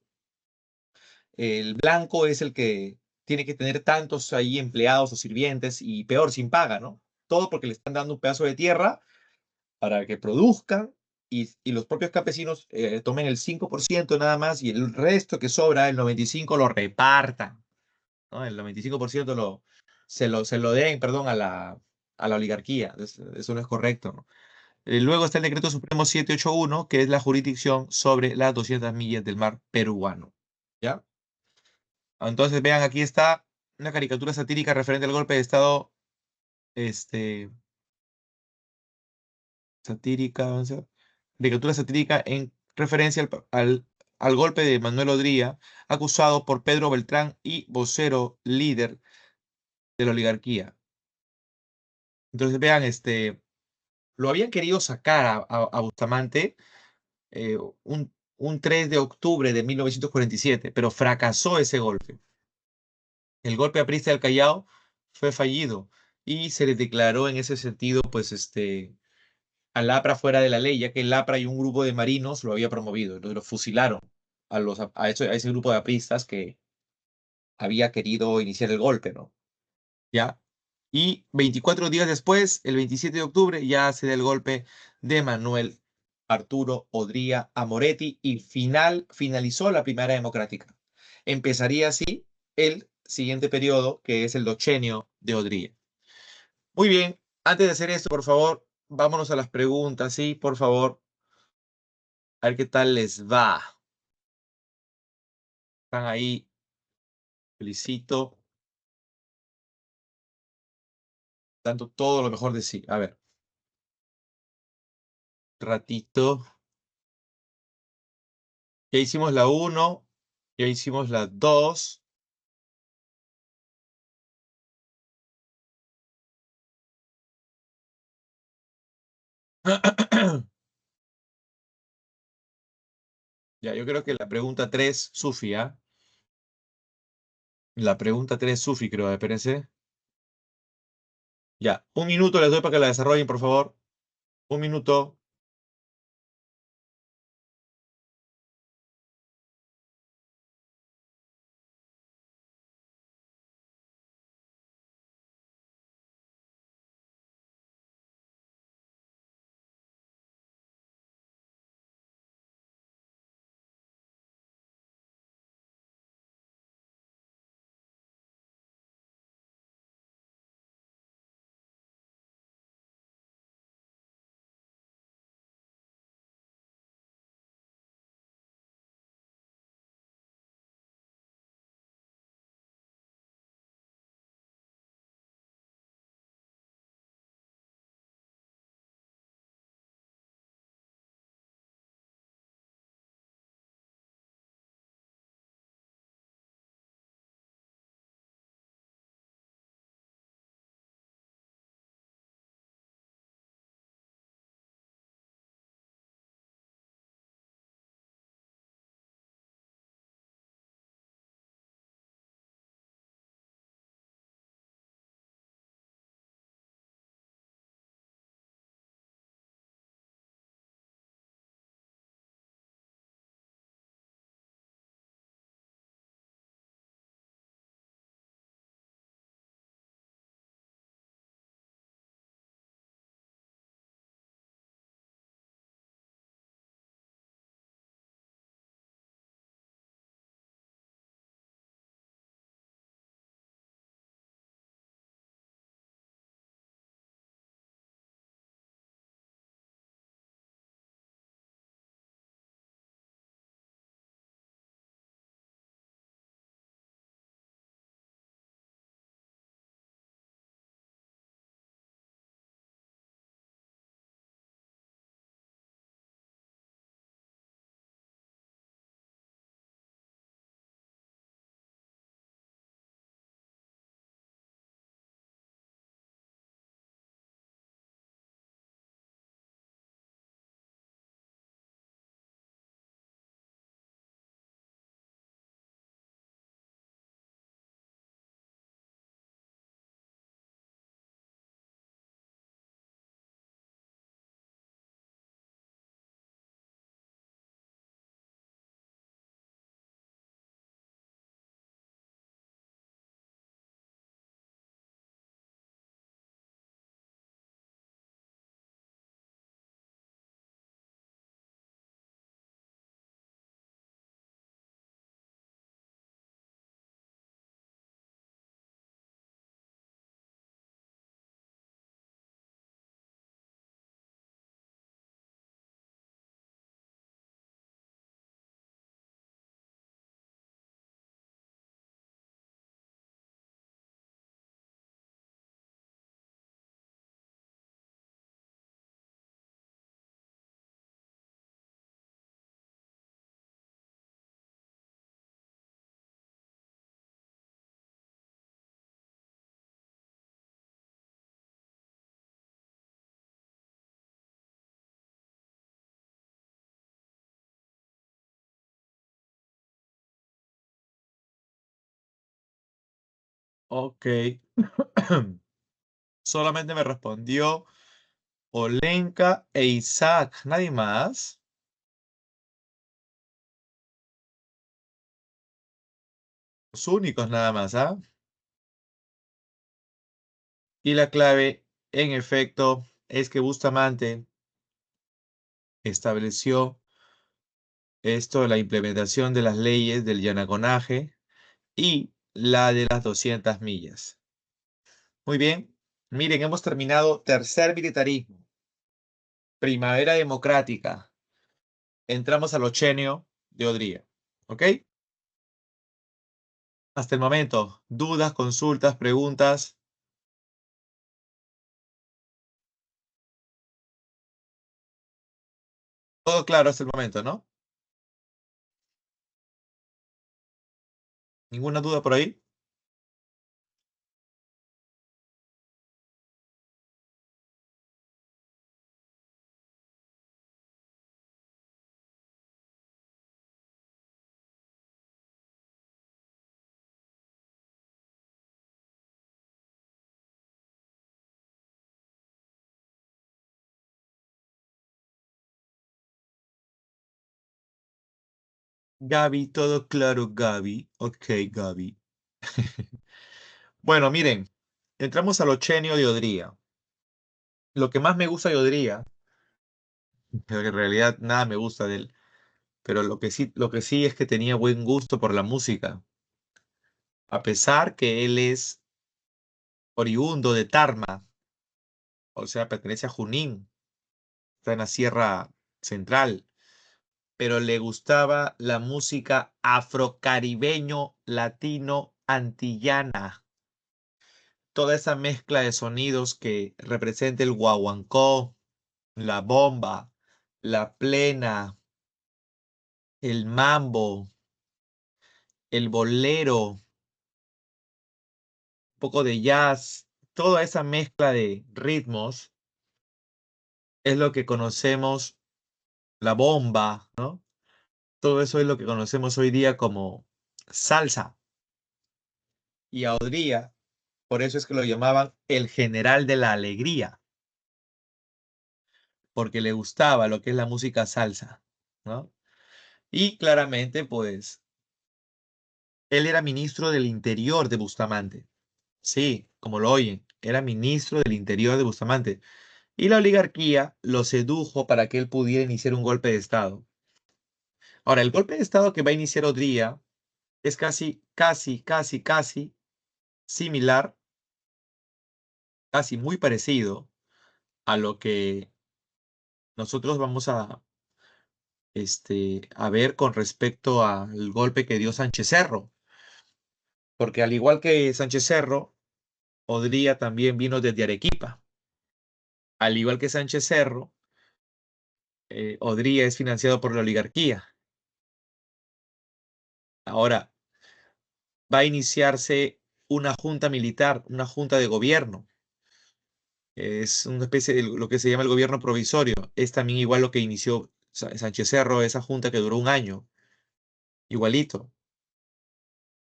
el blanco es el que tiene que tener tantos ahí empleados o sirvientes y peor, sin paga, ¿no? Todo porque le están dando un pedazo de tierra para que produzcan y los propios campesinos tomen el 5% nada más y el resto que sobra, el 95% lo repartan, ¿no? El 95% se lo den, perdón, a la oligarquía. Eso no es correcto, ¿no? Luego está el decreto supremo 781, que es la jurisdicción sobre las 200 millas del mar peruano. ¿Ya? Entonces, vean, aquí está una caricatura satírica referente al golpe de Estado, este, satírica, vamos a ver, caricatura satírica en referencia al golpe de Manuel Odría, acusado por Pedro Beltrán y vocero líder de la oligarquía. Entonces, vean, lo habían querido sacar a Bustamante eh, un 3 de octubre de 1947, pero fracasó ese golpe. El golpe aprista del Callao fue fallido y se le declaró en ese sentido, pues, al APRA fuera de la ley, ya que el APRA y un grupo de marinos lo había promovido, entonces lo fusilaron a ese grupo de apristas que había querido iniciar el golpe, ¿no? ¿Ya? Y 24 días después, el 27 de octubre, ya se da el golpe de Manuel Arturo Odría a Moretti y finalizó la primera democrática. Empezaría así el siguiente periodo, que es el dochenio de Odría. Muy bien, antes de hacer esto, por favor, vámonos a las preguntas, ¿sí? Por favor, a ver qué tal les va. Están ahí, felicito, dando todo lo mejor de sí. A ver, ratito. Ya hicimos la uno, ya hicimos la 2. Ya, yo creo que la pregunta 3, Sufi, ¿ah? La pregunta 3, Sufi, creo, espérense. Ya, un minuto les doy para que la desarrollen, por favor. Un minuto. Ok. Solamente me respondió Olenka e Isaac. ¿Nadie más? Los únicos nada más, ¿ah? Y la clave, en efecto, es que Bustamante estableció esto, la implementación de las leyes del llanaconaje y la de las 200 millas. Muy bien. Miren, hemos terminado tercer militarismo, primavera democrática. Entramos al ochenio de Odría. ¿Ok? Hasta el momento, dudas, consultas, preguntas. Todo claro hasta el momento, ¿no? ¿Ninguna duda por ahí? Gaby, todo claro, Gaby. Ok, Gaby. Bueno, miren, entramos al ochenio de Odría. Lo que más me gusta de Odría, pero que en realidad nada me gusta de él, pero lo que sí es que tenía buen gusto por la música. A pesar que él es oriundo de Tarma, o sea, pertenece a Junín, está en la Sierra Central, pero le gustaba la música afrocaribeño, latino, antillana. Toda esa mezcla de sonidos que representa el guaguancó, la bomba, la plena, el mambo, el bolero, un poco de jazz, toda esa mezcla de ritmos es lo que conocemos, la bomba, ¿no? Todo eso es lo que conocemos hoy día como salsa. Y a Odría, por eso es que lo llamaban el general de la alegría, porque le gustaba lo que es la música salsa, ¿no? Y claramente, pues, él era ministro del Interior de Bustamante. Sí, como lo oyen, era ministro del Interior de Bustamante. Y la oligarquía lo sedujo para que él pudiera iniciar un golpe de Estado. Ahora, el golpe de Estado que va a iniciar Odría es casi similar, casi muy parecido a lo que nosotros vamos a ver con respecto al golpe que dio Sánchez Cerro. Porque al igual que Sánchez Cerro, Odría también vino desde Arequipa. Al igual que Sánchez Cerro, Odría es financiado por la oligarquía. Ahora, va a iniciarse una junta militar, una junta de gobierno. Es una especie de lo que se llama el gobierno provisorio. Es también igual lo que inició Sánchez Cerro, esa junta que duró un año, igualito.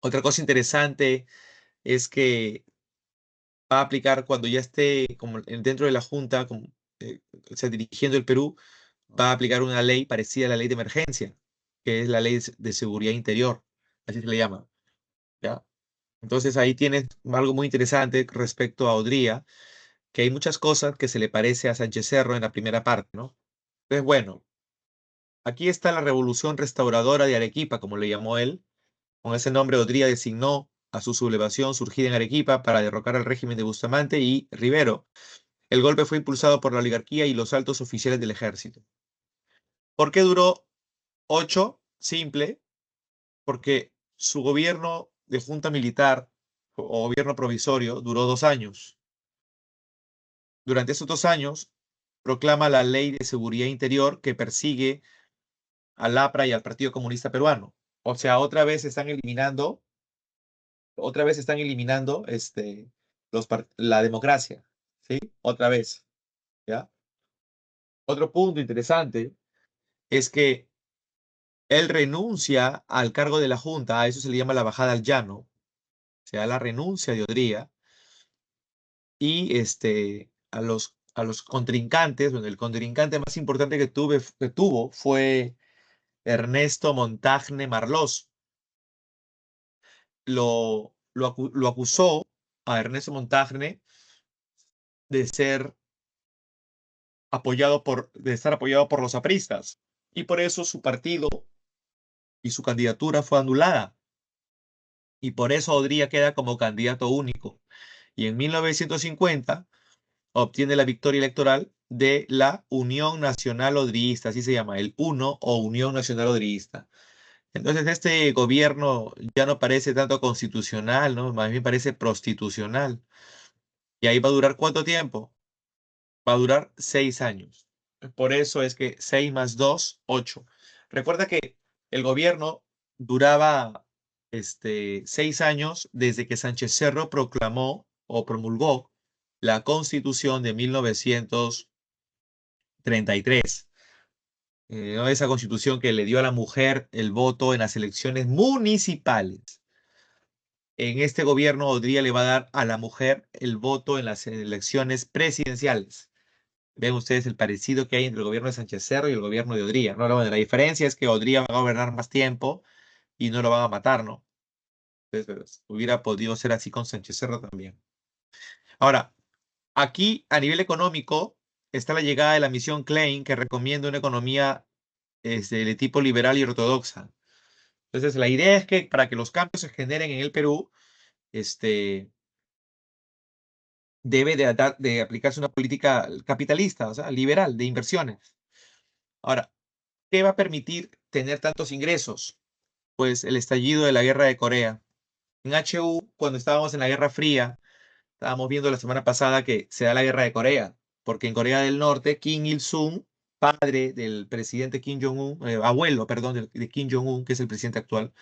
Otra cosa interesante es que va a aplicar cuando ya esté como dentro de la junta, como, o sea, dirigiendo el Perú, va a aplicar una ley parecida a la ley de emergencia, que es la ley de seguridad interior, así se le llama, ¿ya? Entonces ahí tienes algo muy interesante respecto a Odría, que hay muchas cosas que se le parece a Sánchez Cerro en la primera parte, ¿no? Entonces, bueno, aquí está la revolución restauradora de Arequipa, como le llamó él. Con ese nombre, Odría designó a su sublevación surgida en Arequipa para derrocar al régimen de Bustamante y Rivero. El golpe fue impulsado por la oligarquía y los altos oficiales del ejército. ¿Por qué duró 8? Simple, porque su gobierno de junta militar o gobierno provisorio duró 2 años. Durante esos 2 años, proclama la Ley de Seguridad Interior que persigue al APRA y al Partido Comunista Peruano. O sea, otra vez están eliminando la democracia, ¿sí? Otra vez, ¿ya? Otro punto interesante es que él renuncia al cargo de la Junta, a eso se le llama la bajada al llano, se da la renuncia de Odría y a los contrincantes, bueno, el contrincante más importante que tuvo fue Ernesto Montagne Marlós. Lo acusó a Ernesto Montagne de de estar apoyado por los apristas, y por eso su partido y su candidatura fue anulada, y por eso Odría queda como candidato único. Y en 1950 obtiene la victoria electoral de la Unión Nacional Odrista, así se llama, el UNO o Unión Nacional Odrista. Entonces este gobierno ya no parece tanto constitucional, ¿no? Más bien parece prostitucional. ¿Y ahí va a durar cuánto tiempo? Va a durar 6 años. Por eso es que 6 más 2, 8. Recuerda que el gobierno duraba 6 años desde que Sánchez Cerro proclamó o promulgó la Constitución de 1933. ¿No? Esa constitución que le dio a la mujer el voto en las elecciones municipales. En este gobierno, Odría le va a dar a la mujer el voto en las elecciones presidenciales. Ven ustedes el parecido que hay entre el gobierno de Sánchez Cerro y el gobierno de Odría. No, bueno, la diferencia es que Odría va a gobernar más tiempo y no lo van a matar, ¿no? Entonces, pues, hubiera podido ser así con Sánchez Cerro también. Ahora, aquí a nivel económico está la llegada de la misión Klein, que recomienda una economía de tipo liberal y ortodoxa. Entonces, la idea es que para que los cambios se generen en el Perú, este, debe de aplicarse una política capitalista, o sea, liberal, de inversiones. Ahora, ¿qué va a permitir tener tantos ingresos? Pues el estallido de la guerra de Corea. En HU, cuando estábamos en la Guerra Fría, estábamos viendo la semana pasada que se da la guerra de Corea, porque en Corea del Norte, Kim Il-sung, padre del presidente Kim Jong-un, abuelo, perdón, de Kim Jong-un, que es el presidente actual,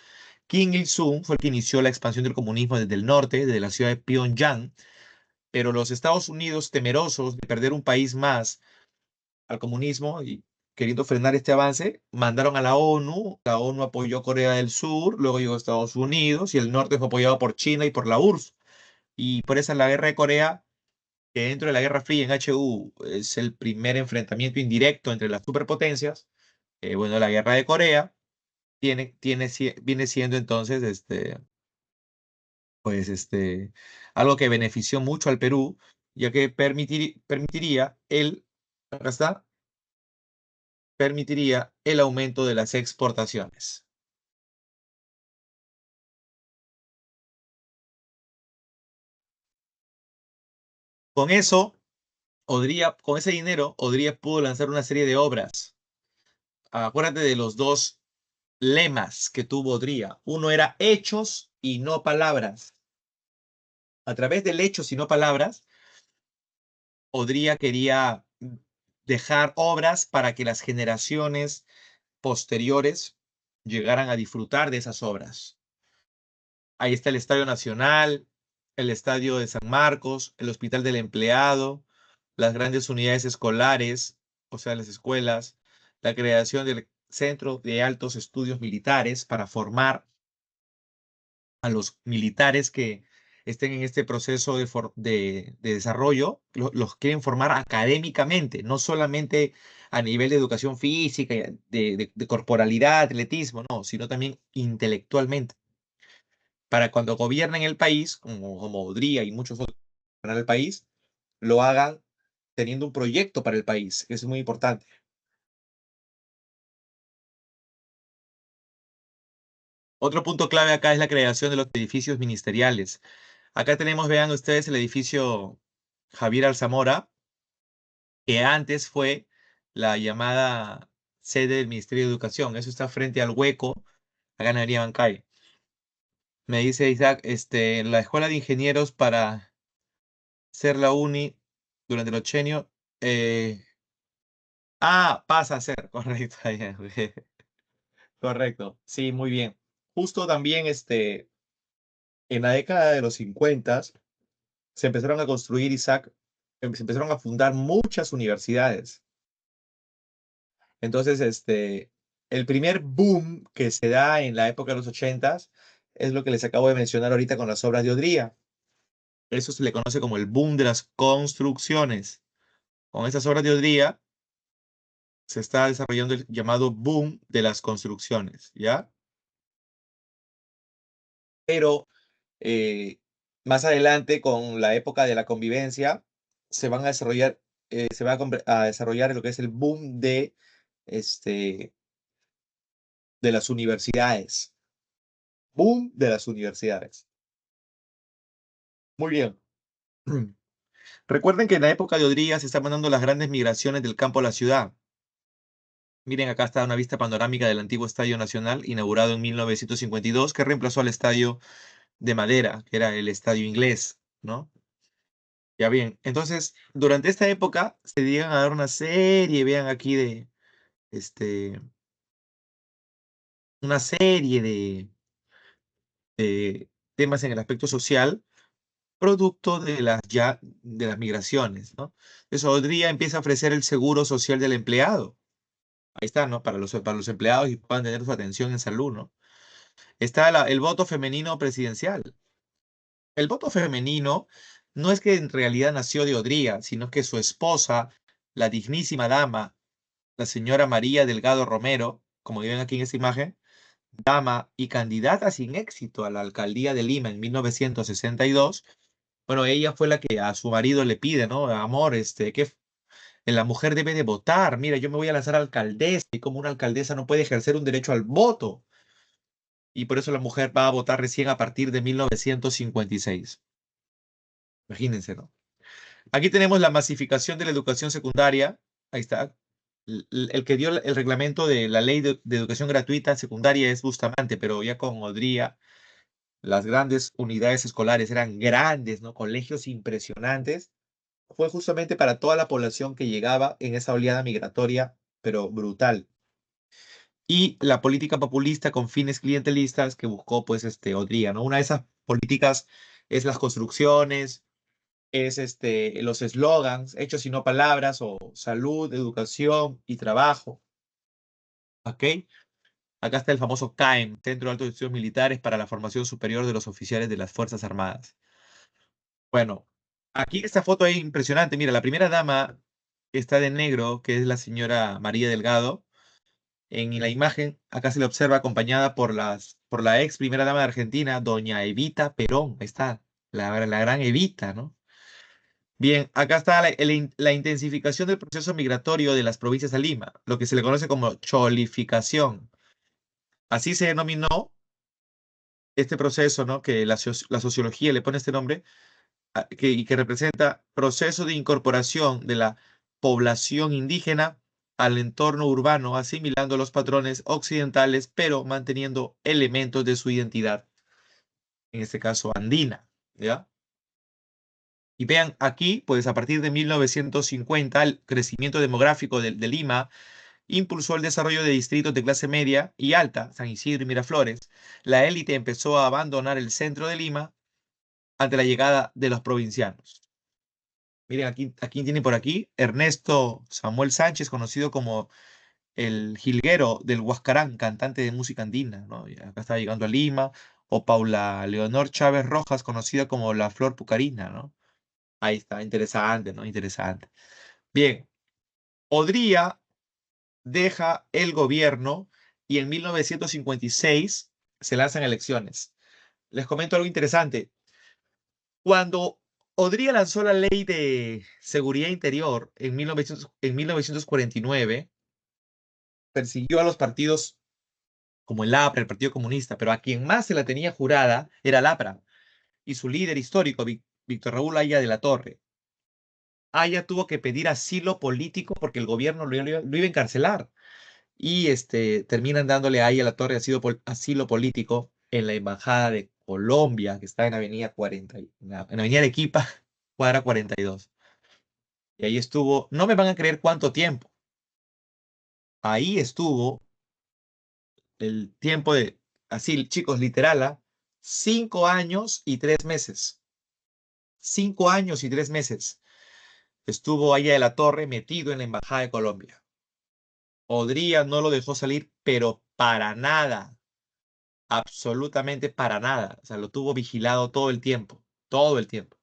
Kim Il-sung fue el que inició la expansión del comunismo desde el norte, desde la ciudad de Pyongyang, pero los Estados Unidos, temerosos de perder un país más al comunismo y queriendo frenar este avance, mandaron a la ONU apoyó a Corea del Sur, luego llegó a Estados Unidos y el norte fue apoyado por China y por la URSS. Y por eso en la guerra de Corea, que dentro de la Guerra Fría en HU es el primer enfrentamiento indirecto entre las superpotencias, bueno, la guerra de Corea viene siendo entonces pues algo que benefició mucho al Perú, ya que permitiría acá está, permitiría el aumento de las exportaciones. Con eso, con ese dinero, Odría pudo lanzar una serie de obras. Acuérdate de los dos lemas que tuvo Odría. Uno era hechos y no palabras. A través del hechos y no palabras, Odría quería dejar obras para que las generaciones posteriores llegaran a disfrutar de esas obras. Ahí está el Estadio Nacional, el Estadio de San Marcos, el Hospital del Empleado, las grandes unidades escolares, o sea, las escuelas, la creación del Centro de Altos Estudios Militares para formar a los militares que estén en este proceso de desarrollo, los quieren formar académicamente, no solamente a nivel de educación física, de corporalidad, atletismo, no, sino también intelectualmente para cuando gobiernen el país, como Odría y muchos otros en el país, lo hagan teniendo un proyecto para el país, que es muy importante. Otro punto clave acá es la creación de los edificios ministeriales. Acá tenemos, vean ustedes, el edificio Javier Alzamora, que antes fue la llamada sede del Ministerio de Educación. Eso está frente al Hueco, acá en Avenida Bancay. Me dice Isaac, la Escuela de Ingenieros para ser la uni durante el ochenio, pasa a ser, correcto, ya, correcto, sí, muy bien. Justo también, en la década de los 50 se empezaron a construir, Isaac, se empezaron a fundar muchas universidades. Entonces, el primer boom que se da en la época de los 80 es lo que les acabo de mencionar ahorita con las obras de Odría. Eso se le conoce como el boom de las construcciones. Con estas obras de Odría se está desarrollando el llamado boom de las construcciones, ¿ya? Pero eh, más adelante, con la época de la convivencia, se van a desarrollar, se va a desarrollar lo que es el boom este, de las universidades. Boom de las universidades. Muy bien. Recuerden que en la época de Odría se estaban dando las grandes migraciones del campo a la ciudad. Miren, acá está una vista panorámica del antiguo Estadio Nacional, inaugurado en 1952, que reemplazó al estadio de madera, que era el estadio inglés, ¿no? Ya bien, entonces, durante esta época se llegan a dar una serie, vean aquí este, una serie de temas en el aspecto social, producto de las migraciones, ¿no? Entonces, Odría empieza a ofrecer el seguro social del empleado. Ahí está, ¿no? Para los empleados y puedan tener su atención en salud, ¿no? Está el voto femenino presidencial. El voto femenino no es que en realidad nació de Odría, sino que su esposa, la dignísima dama, la señora María Delgado Romero, como ven aquí en esta imagen, dama y candidata sin éxito a la alcaldía de Lima en 1962. Bueno, ella fue la que a su marido le pide, ¿no? Amor, que la mujer debe de votar. Mira, yo me voy a lanzar alcaldesa y como una alcaldesa no puede ejercer un derecho al voto. Y por eso la mujer va a votar recién a partir de 1956. Imagínense, ¿no? Aquí tenemos la masificación de la educación secundaria. Ahí está. El que dio el reglamento de la ley de educación gratuita secundaria es Bustamante, pero ya con Odría, las grandes unidades escolares eran grandes, ¿no? Colegios impresionantes. Fue justamente para toda la población que llegaba en esa oleada migratoria, pero brutal. Y la política populista con fines clientelistas que buscó, pues, Odría, ¿no? Una de esas políticas es las construcciones, es los eslogans, hechos y no palabras, o salud, educación y trabajo. ¿Ok? Acá está el famoso CAEM, Centro de Altos Estudios Militares para la Formación Superior de los Oficiales de las Fuerzas Armadas. Bueno, aquí esta foto es impresionante. Mira, la primera dama está de negro, que es la señora María Delgado. En la imagen, acá se le observa acompañada por la ex primera dama de Argentina, doña Evita Perón. Ahí está, la gran Evita, ¿no? Bien, acá está la intensificación del proceso migratorio de las provincias a Lima, lo que se le conoce como cholificación. Así se denominó este proceso, ¿no? Que la sociología le pone este nombre, y que representa proceso de incorporación de la población indígena al entorno urbano, asimilando los patrones occidentales, pero manteniendo elementos de su identidad, en este caso andina, ¿ya? Y vean aquí, pues a partir de 1950, el crecimiento demográfico de Lima impulsó el desarrollo de distritos de clase media y alta, San Isidro y Miraflores. La élite empezó a abandonar el centro de Lima ante la llegada de los provincianos. Miren, aquí tiene por aquí Ernesto Samuel Sánchez, conocido como el jilguero del Huascarán, cantante de música andina, ¿no? Y acá está llegando a Lima. O Paula Leonor Chávez Rojas, conocida como la Flor Pucarina, ¿no? Ahí está, interesante, ¿no? Interesante. Bien, Odría deja el gobierno y en 1956 se lanzan elecciones. Les comento algo interesante. Cuando Odría lanzó la ley de seguridad interior en 1949, persiguió a los partidos como el APRA, el Partido Comunista, pero a quien más se la tenía jurada era el APRA y su líder histórico, Víctor Raúl Aya de la Torre. Aya tuvo que pedir asilo político porque el gobierno lo iba a encarcelar. Y terminan dándole ahí a la torre asilo político en la embajada de Colombia, que está en Avenida 40, en Avenida Arequipa, cuadra 42. Y ahí estuvo, no me van a creer cuánto tiempo. Ahí estuvo el tiempo de, así chicos, literal, 5 años y 3 meses. 5 años y 3 meses. Estuvo allá de la torre metido en la embajada de Colombia. Odría no lo dejó salir, pero para nada. absolutamente para nada. O sea, lo tuvo vigilado todo el tiempo, todo el tiempo.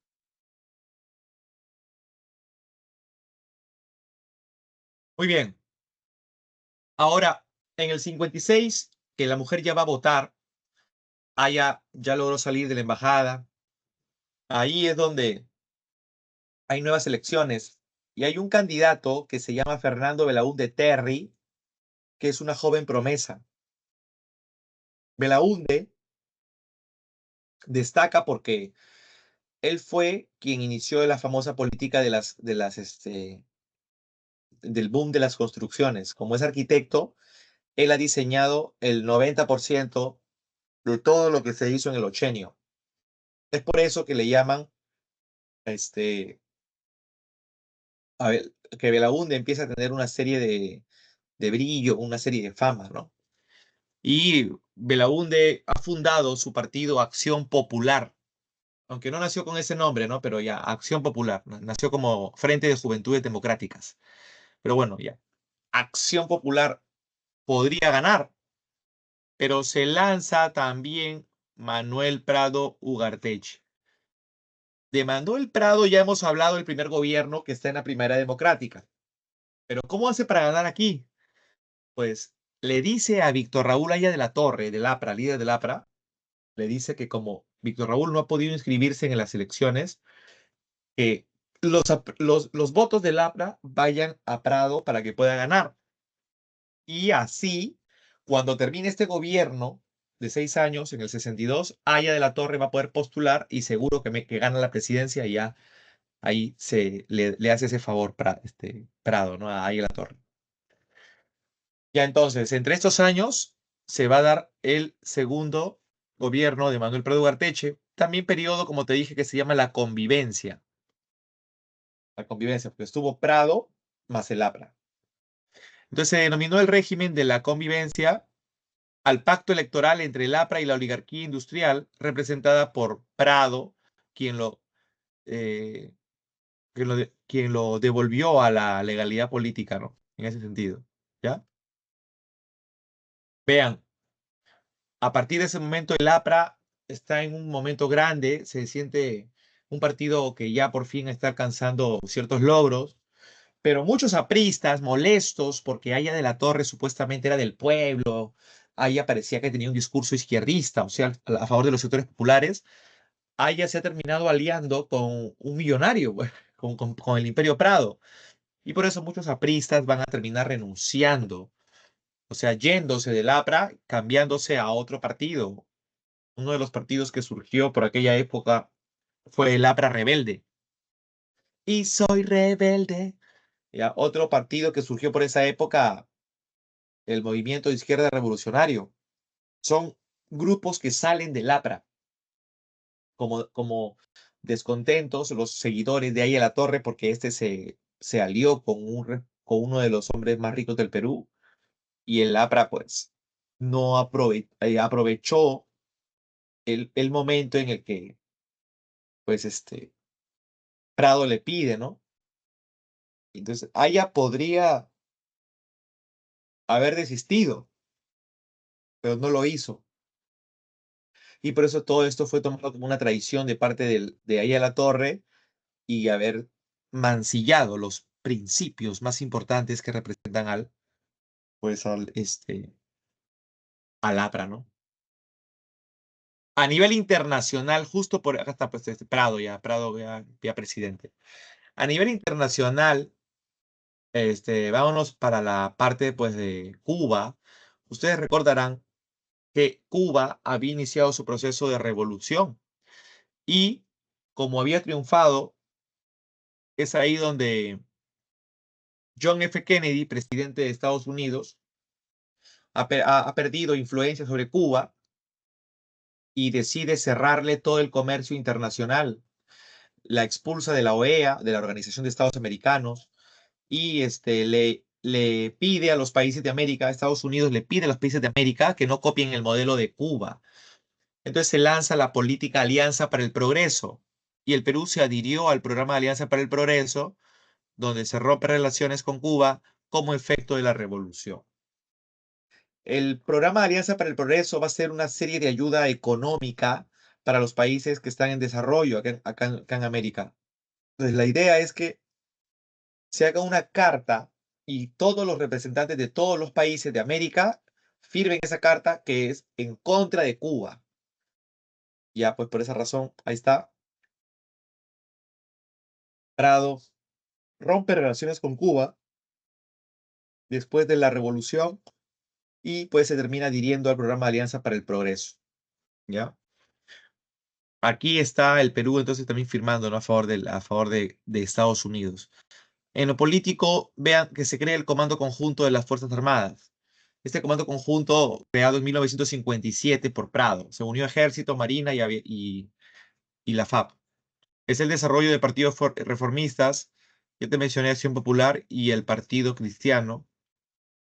Muy bien. Ahora, en el 56, que la mujer ya va a votar, ya logró salir de la embajada. Ahí es donde hay nuevas elecciones y hay un candidato que se llama Fernando Belaúnde Terry, que es una joven promesa. Belaúnde destaca porque él fue quien inició la famosa política del boom de las construcciones. Como es arquitecto, él ha diseñado el 90% de todo lo que se hizo en el Ochenio. Es por eso que le llaman, este, a ver, que Belaúnde empieza a tener una serie de brillo, una serie de fama, ¿no? Y Belaúnde ha fundado su partido Acción Popular, aunque no nació con ese nombre, ¿no? Pero ya, Acción Popular, ¿no? Nació como Frente de Juventudes Democráticas. Pero bueno, ya, Acción Popular podría ganar, pero se lanza también Manuel Prado Ugarteche. De Manuel Prado ya hemos hablado del primer gobierno que está en la Primera Democrática. Pero ¿cómo hace para ganar aquí? Pues le dice a Víctor Raúl Aya de la Torre, del APRA, líder del APRA, le dice que como Víctor Raúl no ha podido inscribirse en las elecciones, que los votos del APRA vayan a Prado para que pueda ganar. Y así, cuando termine este gobierno de 6 años, en el 62, Aya de la Torre va a poder postular y seguro que gana la presidencia y ya ahí le hace ese favor Prado, ¿no? A Aya de la Torre. Ya entonces, entre estos años se va a dar el segundo gobierno de Manuel Prado Ugarteche, también periodo, como te dije, que se llama la convivencia. La convivencia, porque estuvo Prado más el APRA. Entonces se denominó el régimen de la convivencia al pacto electoral entre el APRA y la oligarquía industrial, representada por Prado, quien lo, eh, quien lo devolvió a la legalidad política, ¿no? En ese sentido, ¿ya? Vean, a partir de ese momento el APRA está en un momento grande, se siente un partido que ya por fin está alcanzando ciertos logros, pero muchos apristas molestos porque Aya de la Torre supuestamente era del pueblo, Aya parecía que tenía un discurso izquierdista, o sea, a favor de los sectores populares, Aya se ha terminado aliando con un millonario, pues, con el Imperio Prado, y por eso muchos apristas van a terminar renunciando, o sea, yéndose del APRA, cambiándose a otro partido. Uno de los partidos que surgió por aquella época fue el APRA Rebelde. Y soy rebelde. Ya, otro partido que surgió por esa época, el Movimiento de Izquierda Revolucionario. Son grupos que salen del APRA como descontentos, los seguidores de ahí a la Torre, porque este se alió con uno de los hombres más ricos del Perú, y el APRA, pues, no aprovechó el momento en el que, pues, Prado le pide, ¿no? Entonces, Aya podría haber desistido, pero no lo hizo. Y por eso todo esto fue tomado como una traición de parte de Aya la Torre y haber mancillado los principios más importantes que representan pues al APRA, ¿no? A nivel internacional, justo por acá está pues, Prado ya presidente. A nivel internacional, vámonos para la parte pues de Cuba. Ustedes recordarán que Cuba había iniciado su proceso de revolución y como había triunfado, es ahí donde John F. Kennedy, presidente de Estados Unidos, ha perdido influencia sobre Cuba y decide cerrarle todo el comercio internacional. La expulsa de la OEA, de la Organización de Estados Americanos, y le pide a los países de América, Estados Unidos le pide a los países de América que no copien el modelo de Cuba. Entonces se lanza la política Alianza para el Progreso y el Perú se adhirió al programa de Alianza para el Progreso, donde se rompe relaciones con Cuba como efecto de la revolución. El programa de Alianza para el Progreso va a ser una serie de ayuda económica para los países que están en desarrollo acá en América. Entonces, la idea es que se haga una carta y todos los representantes de todos los países de América firmen esa carta que es en contra de Cuba. Ya, pues por esa razón, ahí está. Prado rompe relaciones con Cuba después de la revolución y pues se termina adhiriendo al programa de Alianza para el Progreso. ¿Ya? Aquí está el Perú entonces también firmando, ¿no? A favor de Estados Unidos. En lo político, vean que se crea el Comando Conjunto de las Fuerzas Armadas. Este comando conjunto, creado en 1957 por Prado, se unió a Ejército, Marina y la FAP. Es el desarrollo de partidos reformistas. Yo te mencioné Acción Popular y el Partido Cristiano,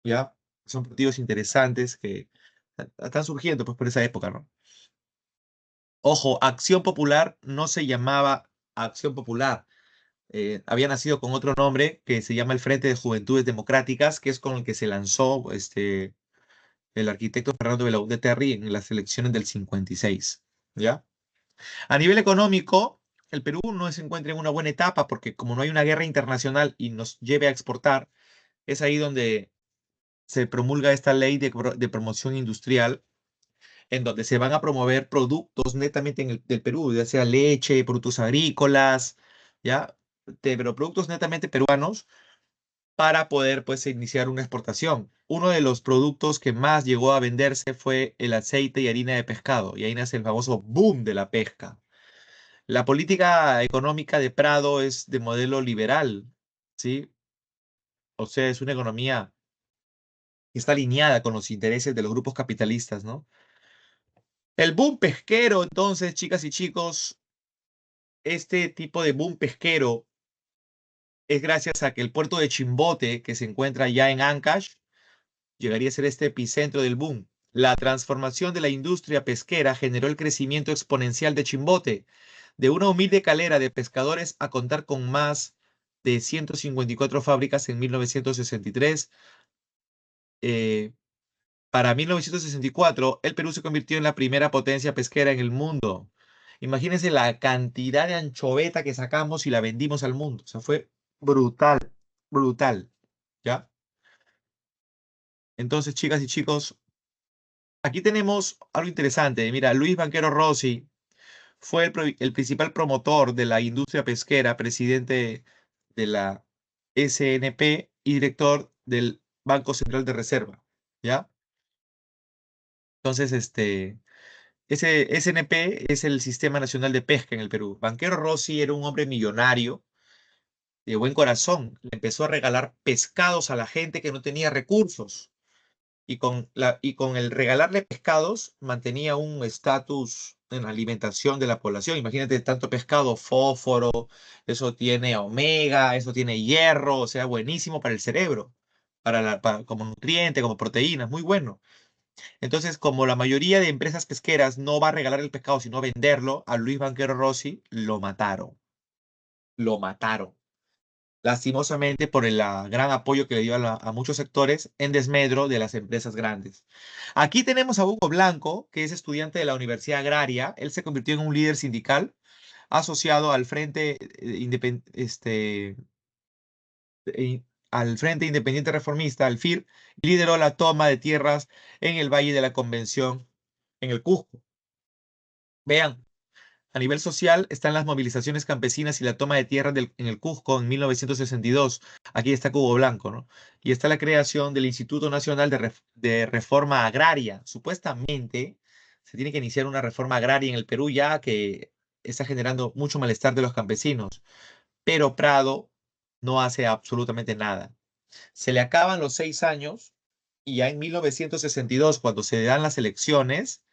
¿ya? Son partidos interesantes que están surgiendo pues, por esa época, ¿no? Ojo, Acción Popular no se llamaba Acción Popular. Había nacido con otro nombre que se llama el Frente de Juventudes Democráticas, que es con el que se lanzó el arquitecto Fernando Belaúnde Terry en las elecciones del 56, ¿ya? A nivel económico, el Perú no se encuentra en una buena etapa porque como no hay una guerra internacional y nos lleve a exportar, es ahí donde se promulga esta ley de promoción industrial, en donde se van a promover productos netamente del Perú, ya sea leche, productos agrícolas, ¿ya? Pero productos netamente peruanos para poder pues iniciar una exportación. Uno de los productos que más llegó a venderse fue el aceite y harina de pescado, y ahí nace el famoso boom de la pesca. La política económica de Prado es de modelo liberal, ¿sí? O sea, es una economía que está alineada con los intereses de los grupos capitalistas, ¿no? El boom pesquero, entonces, chicas y chicos, este tipo de boom pesquero es gracias a que el puerto de Chimbote, que se encuentra ya en Ancash, llegaría a ser este epicentro del boom. La transformación de la industria pesquera generó el crecimiento exponencial de Chimbote, de una humilde calera de pescadores a contar con más de 154 fábricas en 1963. Eh, para 1964, el Perú se convirtió en la primera potencia pesquera en el mundo. Imagínense la cantidad de anchoveta que sacamos y la vendimos al mundo. O sea, fue brutal, brutal. ¿Ya? Entonces, chicas y chicos, aquí tenemos algo interesante. Mira, Luis Banquero Rossi fue el principal promotor de la industria pesquera, presidente de la SNP y director del Banco Central de Reserva, ¿ya? Entonces, ese SNP es el Sistema Nacional de Pesca en el Perú. Banquero Rossi era un hombre millonario, de buen corazón. Le empezó a regalar pescados a la gente que no tenía recursos. Y con el regalarle pescados mantenía un estatus en la alimentación de la población. Imagínate tanto pescado, fósforo, eso tiene omega, eso tiene hierro, o sea, buenísimo para el cerebro, como nutriente, como proteína, muy bueno. Entonces, como la mayoría de empresas pesqueras no va a regalar el pescado, sino venderlo, a Luis Banquero Rossi lo mataron. Lo mataron lastimosamente por el gran apoyo que le dio a muchos sectores en desmedro de las empresas grandes. Aquí tenemos a Hugo Blanco, que es estudiante de la Universidad Agraria. Él se convirtió en un líder sindical asociado al Frente Independiente Reformista, al FIR, y lideró la toma de tierras en el Valle de la Convención, en el Cusco. Vean, a nivel social están las movilizaciones campesinas y la toma de tierra en el Cusco en 1962. Aquí está Cubo Blanco, ¿no? Y está la creación del Instituto Nacional de Reforma Agraria. Supuestamente se tiene que iniciar una reforma agraria en el Perú ya que está generando mucho malestar de los campesinos. Pero Prado no hace absolutamente nada. Se le acaban los 6 años y ya en 1962, cuando se dan las elecciones,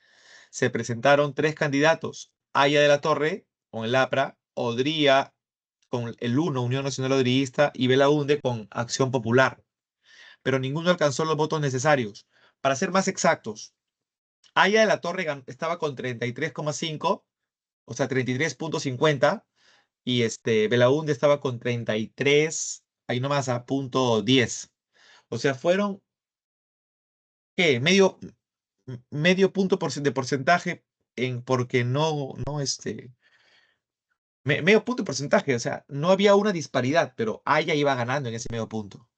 se presentaron tres candidatos: Aya de la Torre con el APRA, Odría con el UNO, Unión Nacional Odrillista, y Belaúnde con Acción Popular. Pero ninguno alcanzó los votos necesarios. Para ser más exactos, Aya de la Torre estaba con 33,5, o sea, 33,50, y Belaúnde estaba con 33, ahí nomás a punto 10. O sea, fueron ¿qué? Medio punto de porcentaje porque medio punto de porcentaje, o sea, no había una disparidad, pero Haya iba ganando en ese medio punto.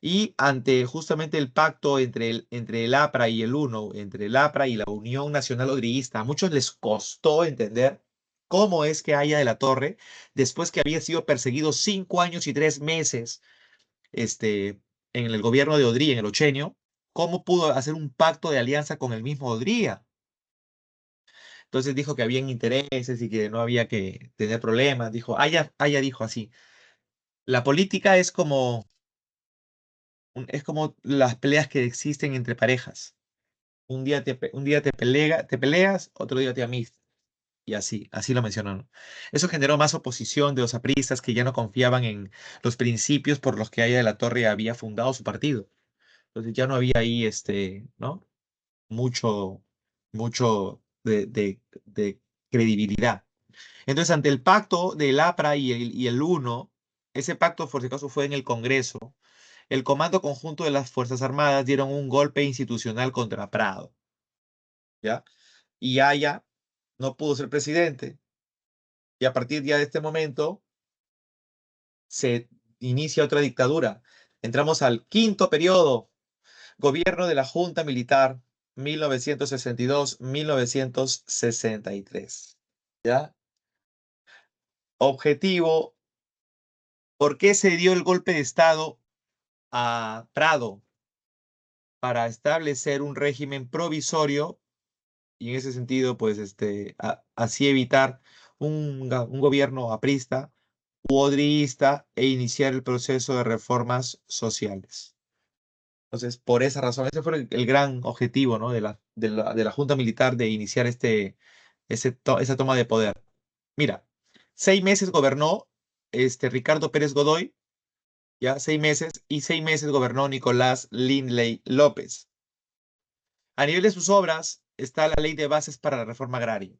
Y ante justamente el pacto entre el APRA y el UNO, entre el APRA y la Unión Nacional Odriguista, a muchos les costó entender cómo es que Haya de la Torre, después que había sido perseguido 5 años y 3 meses en el gobierno de Odría, en el Ochenio, cómo pudo hacer un pacto de alianza con el mismo Odría. Entonces dijo que habían intereses y que no había que tener problemas. Haya dijo así, la política es como las peleas que existen entre parejas. Un día te peleas, otro día te amistas. Y así lo mencionaron. Eso generó más oposición de los apristas que ya no confiaban en los principios por los que Haya de la Torre había fundado su partido. Entonces ya no había ahí, ¿no? Mucho, mucho de credibilidad. Entonces, ante el pacto del APRA y el UNO, ese pacto, por si acaso, fue en el Congreso, el Comando Conjunto de las Fuerzas Armadas dieron un golpe institucional contra Prado, ¿ya? Y Haya no pudo ser presidente. Y a partir ya de este momento se inicia otra dictadura. Entramos al quinto periodo, gobierno de la Junta Militar, 1962-1963. ¿Ya? Objetivo, ¿por qué se dio el golpe de Estado a Prado? Para establecer un régimen provisorio y en ese sentido, pues, así evitar un gobierno aprista u odrista e iniciar el proceso de reformas sociales. Entonces, por esa razón, ese fue el gran objetivo, ¿no? de la Junta Militar de iniciar esa toma de poder. Mira, 6 meses gobernó Ricardo Pérez Godoy, ya 6 meses, y 6 meses gobernó Nicolás Lindley López. A nivel de sus obras está la Ley de Bases para la Reforma Agraria.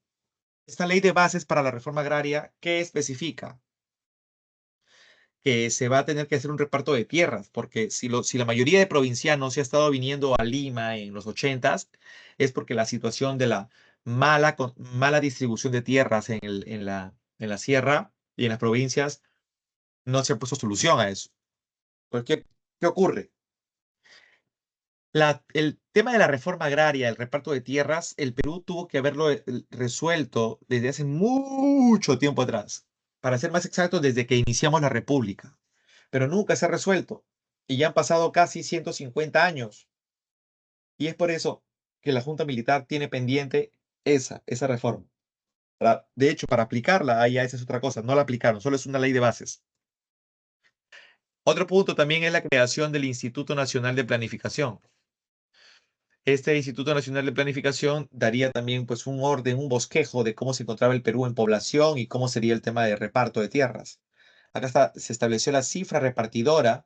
Esta Ley de Bases para la Reforma Agraria, ¿qué especifica? Que se va a tener que hacer un reparto de tierras, porque si la mayoría de provincianos se ha estado viniendo a Lima en los 80s, es porque la situación de la mala distribución de tierras en la sierra y en las provincias no se ha puesto solución a eso. Pues, ¿qué ocurre? El tema de la reforma agraria, el reparto de tierras, el Perú tuvo que haberlo resuelto desde hace mucho tiempo atrás. Para ser más exacto, desde que iniciamos la República. Pero nunca se ha resuelto. Y ya han pasado casi 150 años. Y es por eso que la Junta Militar tiene pendiente esa reforma. De hecho, para aplicarla, ahí ya esa es otra cosa. No la aplicaron, solo es una ley de bases. Otro punto también es la creación del Instituto Nacional de Planificación. Este Instituto Nacional de Planificación daría también pues un orden, un bosquejo de cómo se encontraba el Perú en población y cómo sería el tema de reparto de tierras. Acá se estableció la cifra repartidora,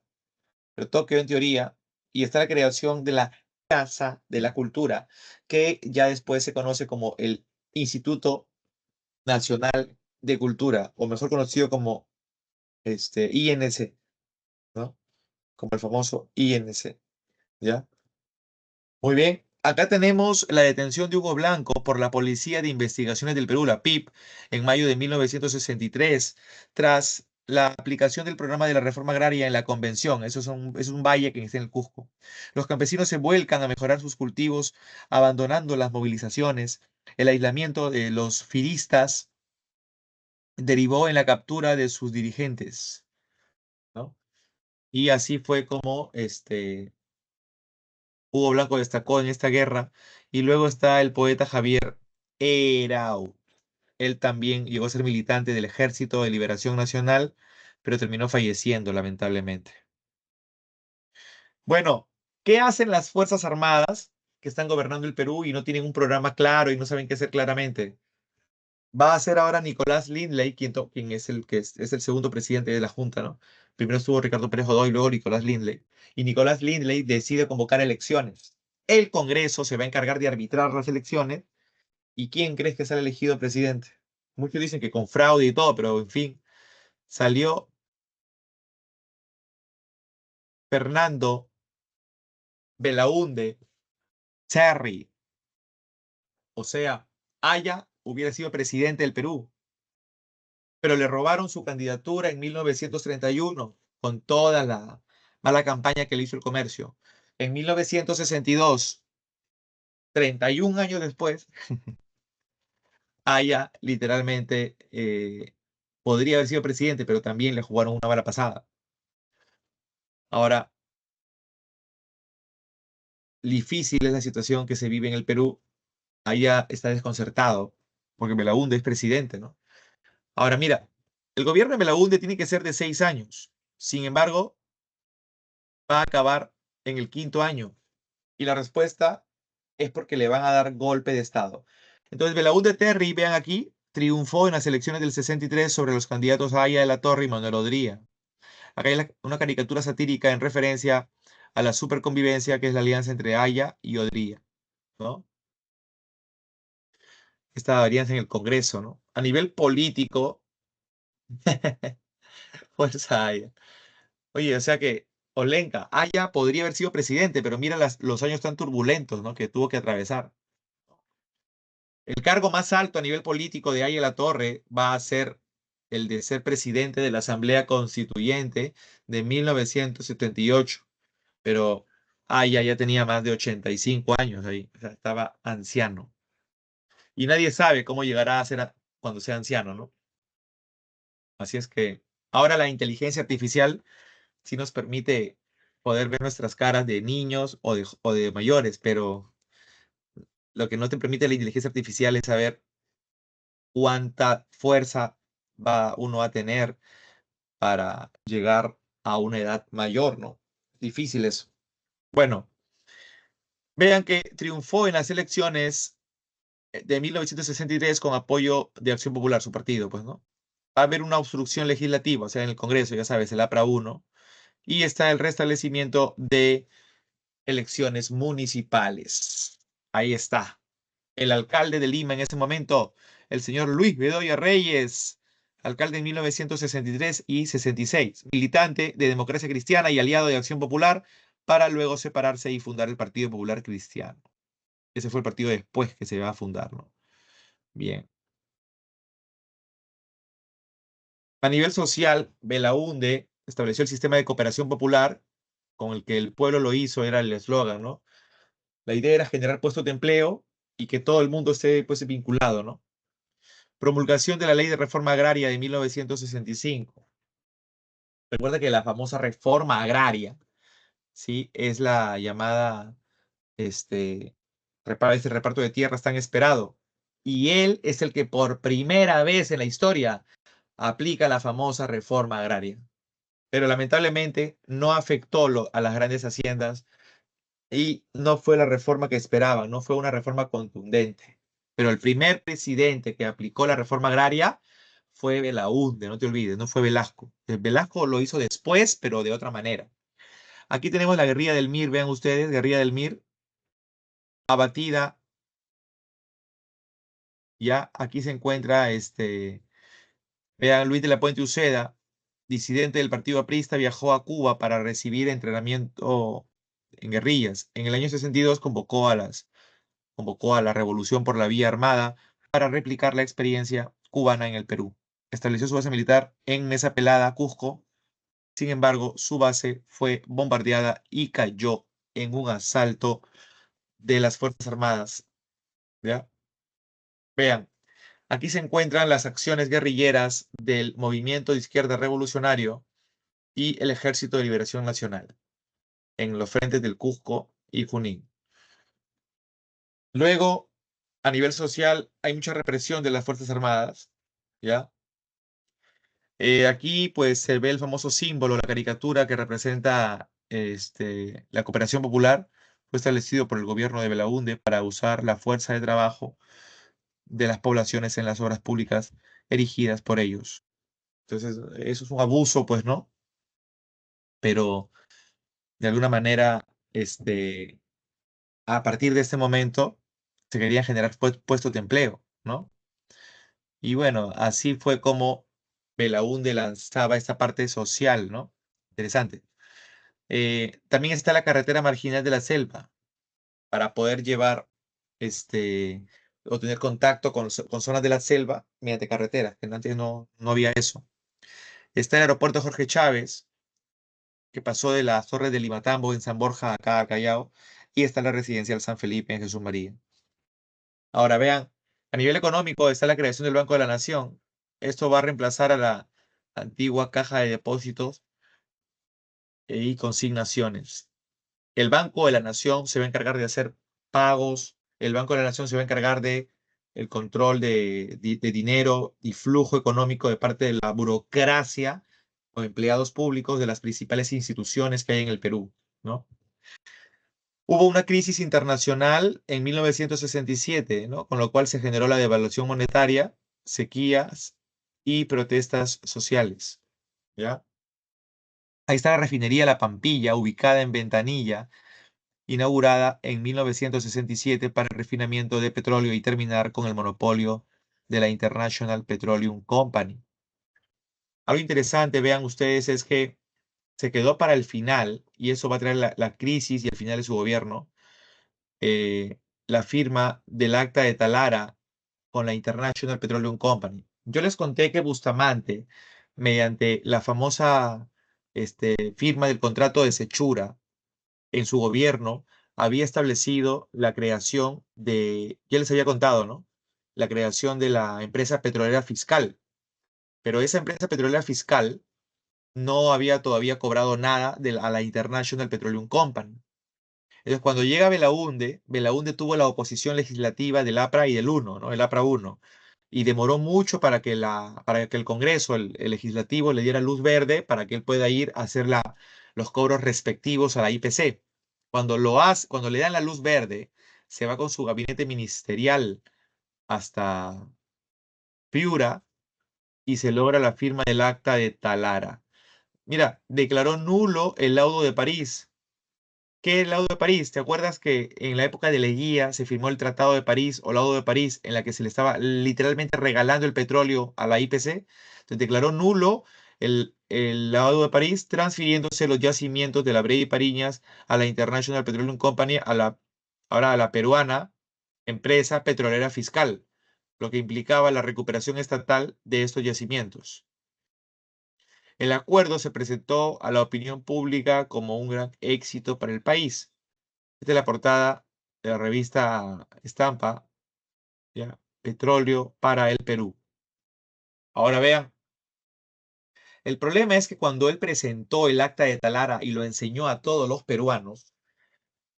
pero todo quedó en teoría, y está la creación de la Casa de la Cultura, que ya después se conoce como el Instituto Nacional de Cultura, o mejor conocido como INC, ¿no? Como el famoso INC, ¿ya? Muy bien. Acá tenemos la detención de Hugo Blanco por la Policía de Investigaciones del Perú, la PIP, en mayo de 1963, tras la aplicación del programa de la reforma agraria en la Convención. Eso es un valle que está en el Cusco. Los campesinos se vuelcan a mejorar sus cultivos, abandonando las movilizaciones. El aislamiento de los firistas derivó en la captura de sus dirigentes, ¿no? Y así fue como Hugo Blanco destacó en esta guerra. Y luego está el poeta Javier Erau. Él también llegó a ser militante del Ejército de Liberación Nacional, pero terminó falleciendo, lamentablemente. Bueno, ¿qué hacen las Fuerzas Armadas que están gobernando el Perú y no tienen un programa claro y no saben qué hacer claramente? Va a ser ahora Nicolás Lindley, quien es el segundo presidente de la Junta, ¿no? Primero estuvo Ricardo Pérez Godoy, luego Nicolás Lindley. Y Nicolás Lindley decide convocar elecciones. El Congreso se va a encargar de arbitrar las elecciones. ¿Y quién crees que sale elegido presidente? Muchos dicen que con fraude y todo, pero en fin, salió Fernando Belaúnde Terry. O sea, Haya hubiera sido presidente del Perú, pero le robaron su candidatura en 1931 con toda la mala campaña que le hizo el comercio. En 1962, 31 años después, Haya literalmente podría haber sido presidente, pero también le jugaron una mala pasada. Ahora, difícil es la situación que se vive en el Perú. Haya está desconcertado porque Belaúnde es presidente, ¿no? Ahora, mira, el gobierno de Belaúnde tiene que ser de 6 años. Sin embargo, va a acabar en el quinto año. Y la respuesta es porque le van a dar golpe de Estado. Entonces, Belaúnde Terry, vean aquí, triunfó en las elecciones del 63 sobre los candidatos Haya de la Torre y Manuel Odría. Acá hay una caricatura satírica en referencia a la superconvivencia que es la alianza entre Haya y Odría, ¿no? Esta alianza en el Congreso, ¿no? A nivel político, fuerza Haya. Oye, o sea que Olenka, Haya podría haber sido presidente, pero mira los años tan turbulentos, ¿no? Que tuvo que atravesar. El cargo más alto a nivel político de Haya La Torre va a ser el de ser presidente de la Asamblea Constituyente de 1978, pero Haya ya tenía más de 85 años ahí, o sea, estaba anciano. Y nadie sabe cómo llegará a ser cuando sea anciano, ¿no? Así es que ahora la inteligencia artificial sí nos permite poder ver nuestras caras de niños o de mayores, pero lo que no te permite la inteligencia artificial es saber cuánta fuerza va uno a tener para llegar a una edad mayor, ¿no? Difícil eso. Bueno, vean que triunfó en las elecciones de 1963 con apoyo de Acción Popular, su partido, pues, ¿no? Va a haber una obstrucción legislativa, o sea, en el Congreso, ya sabes, el APRA 1, y está el restablecimiento de elecciones municipales. Ahí está. El alcalde de Lima en ese momento, el señor Luis Bedoya Reyes, alcalde en 1963 y 66, militante de Democracia Cristiana y aliado de Acción Popular, para luego separarse y fundar el Partido Popular Cristiano. Ese fue el partido después que se va a fundar, ¿no? Bien. A nivel social, Belaúnde estableció el sistema de cooperación popular con el que el pueblo lo hizo, era el eslogan, ¿no? La idea era generar puestos de empleo y que todo el mundo esté pues, vinculado, ¿no? Promulgación de la Ley de Reforma Agraria de 1965. Recuerda que la famosa reforma agraria, ¿sí? Es la llamada, este, este reparto de tierras tan esperado. Y él es el que por primera vez en la historia aplica la famosa reforma agraria. Pero lamentablemente no afectó a las grandes haciendas y no fue la reforma que esperaban, no fue una reforma contundente. Pero el primer presidente que aplicó la reforma agraria fue Belaúnde, no te olvides, no fue Velasco. Velasco lo hizo después, pero de otra manera. Aquí tenemos la guerrilla del Mir, vean ustedes, guerrilla del Mir, abatida. Ya aquí se encuentra, vean, Luis de la Puente Uceda, disidente del Partido Aprista, viajó a Cuba para recibir entrenamiento en guerrillas. En el año 62 convocó a la revolución por la vía armada para replicar la experiencia cubana en el Perú. Estableció su base militar en Mesa Pelada, Cusco. Sin embargo, su base fue bombardeada y cayó en un asalto de las Fuerzas Armadas. ¿Ya? Vean, aquí se encuentran las acciones guerrilleras del Movimiento de Izquierda Revolucionario y el Ejército de Liberación Nacional en los frentes del Cusco y Junín. Luego, a nivel social, hay mucha represión de las Fuerzas Armadas, ¿ya? Aquí, pues, se ve el famoso símbolo, la caricatura que representa la cooperación popular, fue establecido por el gobierno de Belaúnde para usar la fuerza de trabajo de las poblaciones en las obras públicas erigidas por ellos. Entonces, eso es un abuso, pues, ¿no? Pero, de alguna manera, a partir de este momento, se querían generar puestos de empleo, ¿no? Y bueno, así fue como Belaúnde lanzaba esta parte social, ¿no? Interesante. También está la carretera marginal de la selva. para poder llevar o tener contacto con zonas de la selva mediante carreteras, que antes no había eso. Está el aeropuerto Jorge Chávez, que pasó de las torres de Limatambo en San Borja acá al Callao, y está la residencial San Felipe en Jesús María. Ahora vean, a nivel económico está la creación del Banco de la Nación. Esto va a reemplazar a la antigua Caja de Depósitos y Consignaciones. El Banco de la Nación se va a encargar de hacer pagos, el Banco de la Nación se va a encargar de el control de dinero y flujo económico de parte de la burocracia o empleados públicos de las principales instituciones que hay en el Perú, ¿no? Hubo una crisis internacional en 1967, ¿no? Con lo cual se generó la devaluación monetaria, sequías y protestas sociales, ¿ya? Ahí está la refinería La Pampilla, ubicada en Ventanilla, inaugurada en 1967 para el refinamiento de petróleo y terminar con el monopolio de la International Petroleum Company. Algo interesante, vean ustedes, es que se quedó para el final, y eso va a traer la crisis y el final de su gobierno, la firma del Acta de Talara con la International Petroleum Company. Yo les conté que Bustamante, mediante la famosa firma del contrato de Sechura, en su gobierno había establecido la creación ya les había contado, ¿no? La creación de la empresa petrolera fiscal. Pero esa empresa petrolera fiscal no había todavía cobrado nada a la International Petroleum Company. Entonces, cuando llega Belaúnde, Belaúnde tuvo la oposición legislativa del APRA y del UNO, ¿no? El APRA 1. Y demoró mucho para que el Congreso, el legislativo, le diera luz verde para que él pueda ir a hacer los cobros respectivos a la IPC. Cuando le dan la luz verde, se va con su gabinete ministerial hasta Piura y se logra la firma del Acta de Talara. Mira, declaró nulo el laudo de París. ¿Qué es el laudo de París? ¿Te acuerdas que en la época de Leguía se firmó el Tratado de París o laudo de París en la que se le estaba literalmente regalando el petróleo a la IPC? Entonces declaró nulo el laudo de París, transfiriéndose los yacimientos de la Brea y Pariñas a la International Petroleum Company, ahora a la peruana empresa petrolera fiscal, lo que implicaba la recuperación estatal de estos yacimientos. El acuerdo se presentó a la opinión pública como un gran éxito para el país. Esta es la portada de la revista Estampa, ¿ya? Petróleo para el Perú. Ahora vean, el problema es que cuando él presentó el Acta de Talara y lo enseñó a todos los peruanos,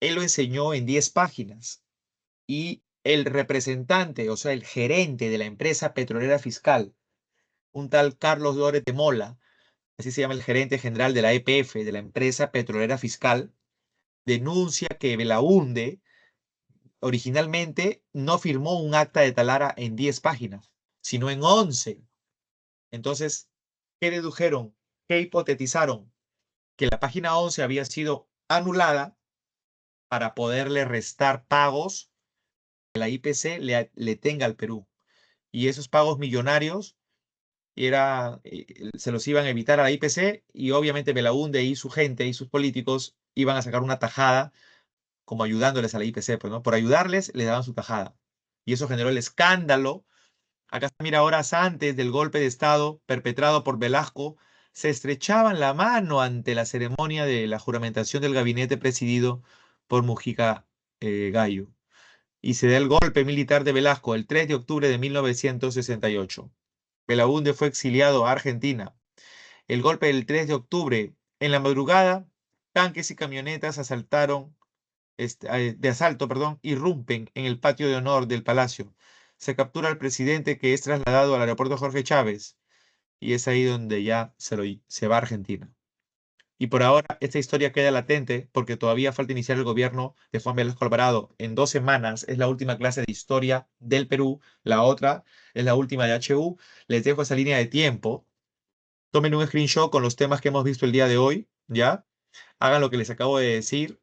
él lo enseñó en 10 páginas y el representante, o sea, el gerente de la empresa petrolera fiscal, un tal Carlos Dórez de Mola, así se llama el gerente general de la EPF, de la empresa petrolera fiscal, denuncia que Belaúnde originalmente no firmó un acta de Talara en 10 páginas, sino en 11. Entonces, ¿qué dedujeron? ¿Qué hipotetizaron? Que la página 11 había sido anulada para poderle restar pagos que la IPC le tenga al Perú. Y esos pagos millonarios se los iban a evitar a la IPC y obviamente Belaúnde y su gente y sus políticos iban a sacar una tajada como ayudándoles a la IPC, pues, ¿no? Por ayudarles, les daban su tajada. Y eso generó el escándalo. Acá, mira, horas antes del golpe de Estado perpetrado por Velasco, se estrechaban la mano ante la ceremonia de la juramentación del gabinete presidido por Mujica Gallo. Y se da el golpe militar de Velasco el 3 de octubre de 1968. Belaúnde fue exiliado a Argentina. El golpe del 3 de octubre, en la madrugada, tanques y camionetas de asalto, perdón, irrumpen en el patio de honor del palacio. Se captura al presidente, que es trasladado al aeropuerto Jorge Chávez y es ahí donde ya se va a Argentina. Y por ahora esta historia queda latente porque todavía falta iniciar el gobierno de Juan Velasco Alvarado. En 2 semanas es la última clase de historia del Perú, la otra es la última de HU. Les dejo esa línea de tiempo. Tomen un screenshot con los temas que hemos visto el día de hoy, ¿ya? Hagan lo que les acabo de decir.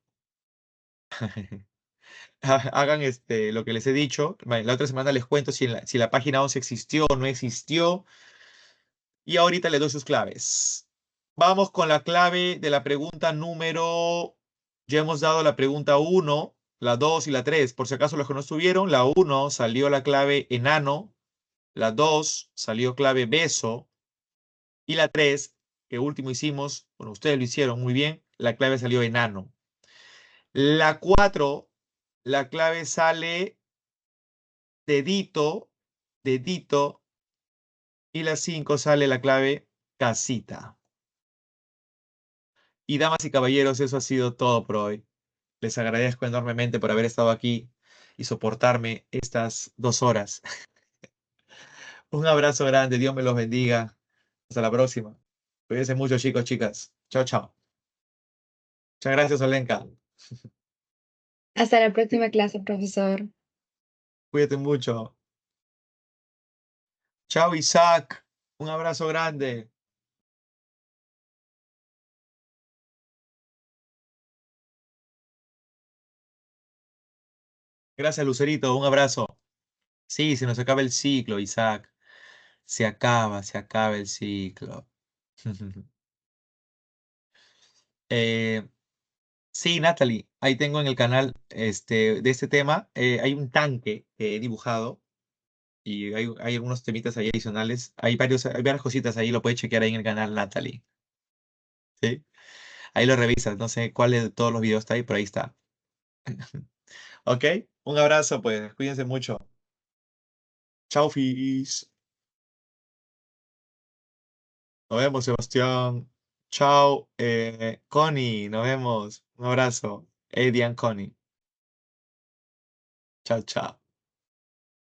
Hagan lo que les he dicho. La otra semana les cuento si la página 11 existió o no existió. Y ahorita les doy sus claves. Vamos con la clave de la pregunta número... Ya hemos dado la pregunta 1. la 2 y la 3. Por si acaso los que no estuvieron, la 1 salió la clave enano, la 2 salió clave beso, y la 3, que último hicimos, bueno, ustedes lo hicieron muy bien, la clave salió enano. La 4, la clave sale dedito, dedito, y la 5 sale la clave casita. Y damas y caballeros, eso ha sido todo por hoy. Les agradezco enormemente por haber estado aquí y soportarme estas 2 horas. Un abrazo grande, Dios me los bendiga. Hasta la próxima. Cuídense mucho, chicos, chicas. Chao, chao. Muchas gracias, Olenka. Hasta la próxima clase, profesor. Cuídate mucho. Chao, Isaac. Un abrazo grande. Gracias, Lucerito. Un abrazo. Sí, se nos acaba el ciclo, Isaac. Se acaba el ciclo. Eh, sí, Natalie, ahí tengo en el canal de este tema, hay un tanque que he dibujado y hay algunos temitas ahí adicionales. Hay varias cositas ahí, lo puedes chequear ahí en el canal, Natalie. ¿Sí? Ahí lo revisas, no sé cuál de todos los videos está ahí, pero ahí está. ¿Ok? Un abrazo, pues, cuídense mucho. Chao, Fis. Nos vemos, Sebastián. Chao, Connie, nos vemos. Un abrazo. Edian Connie. Chao, chao.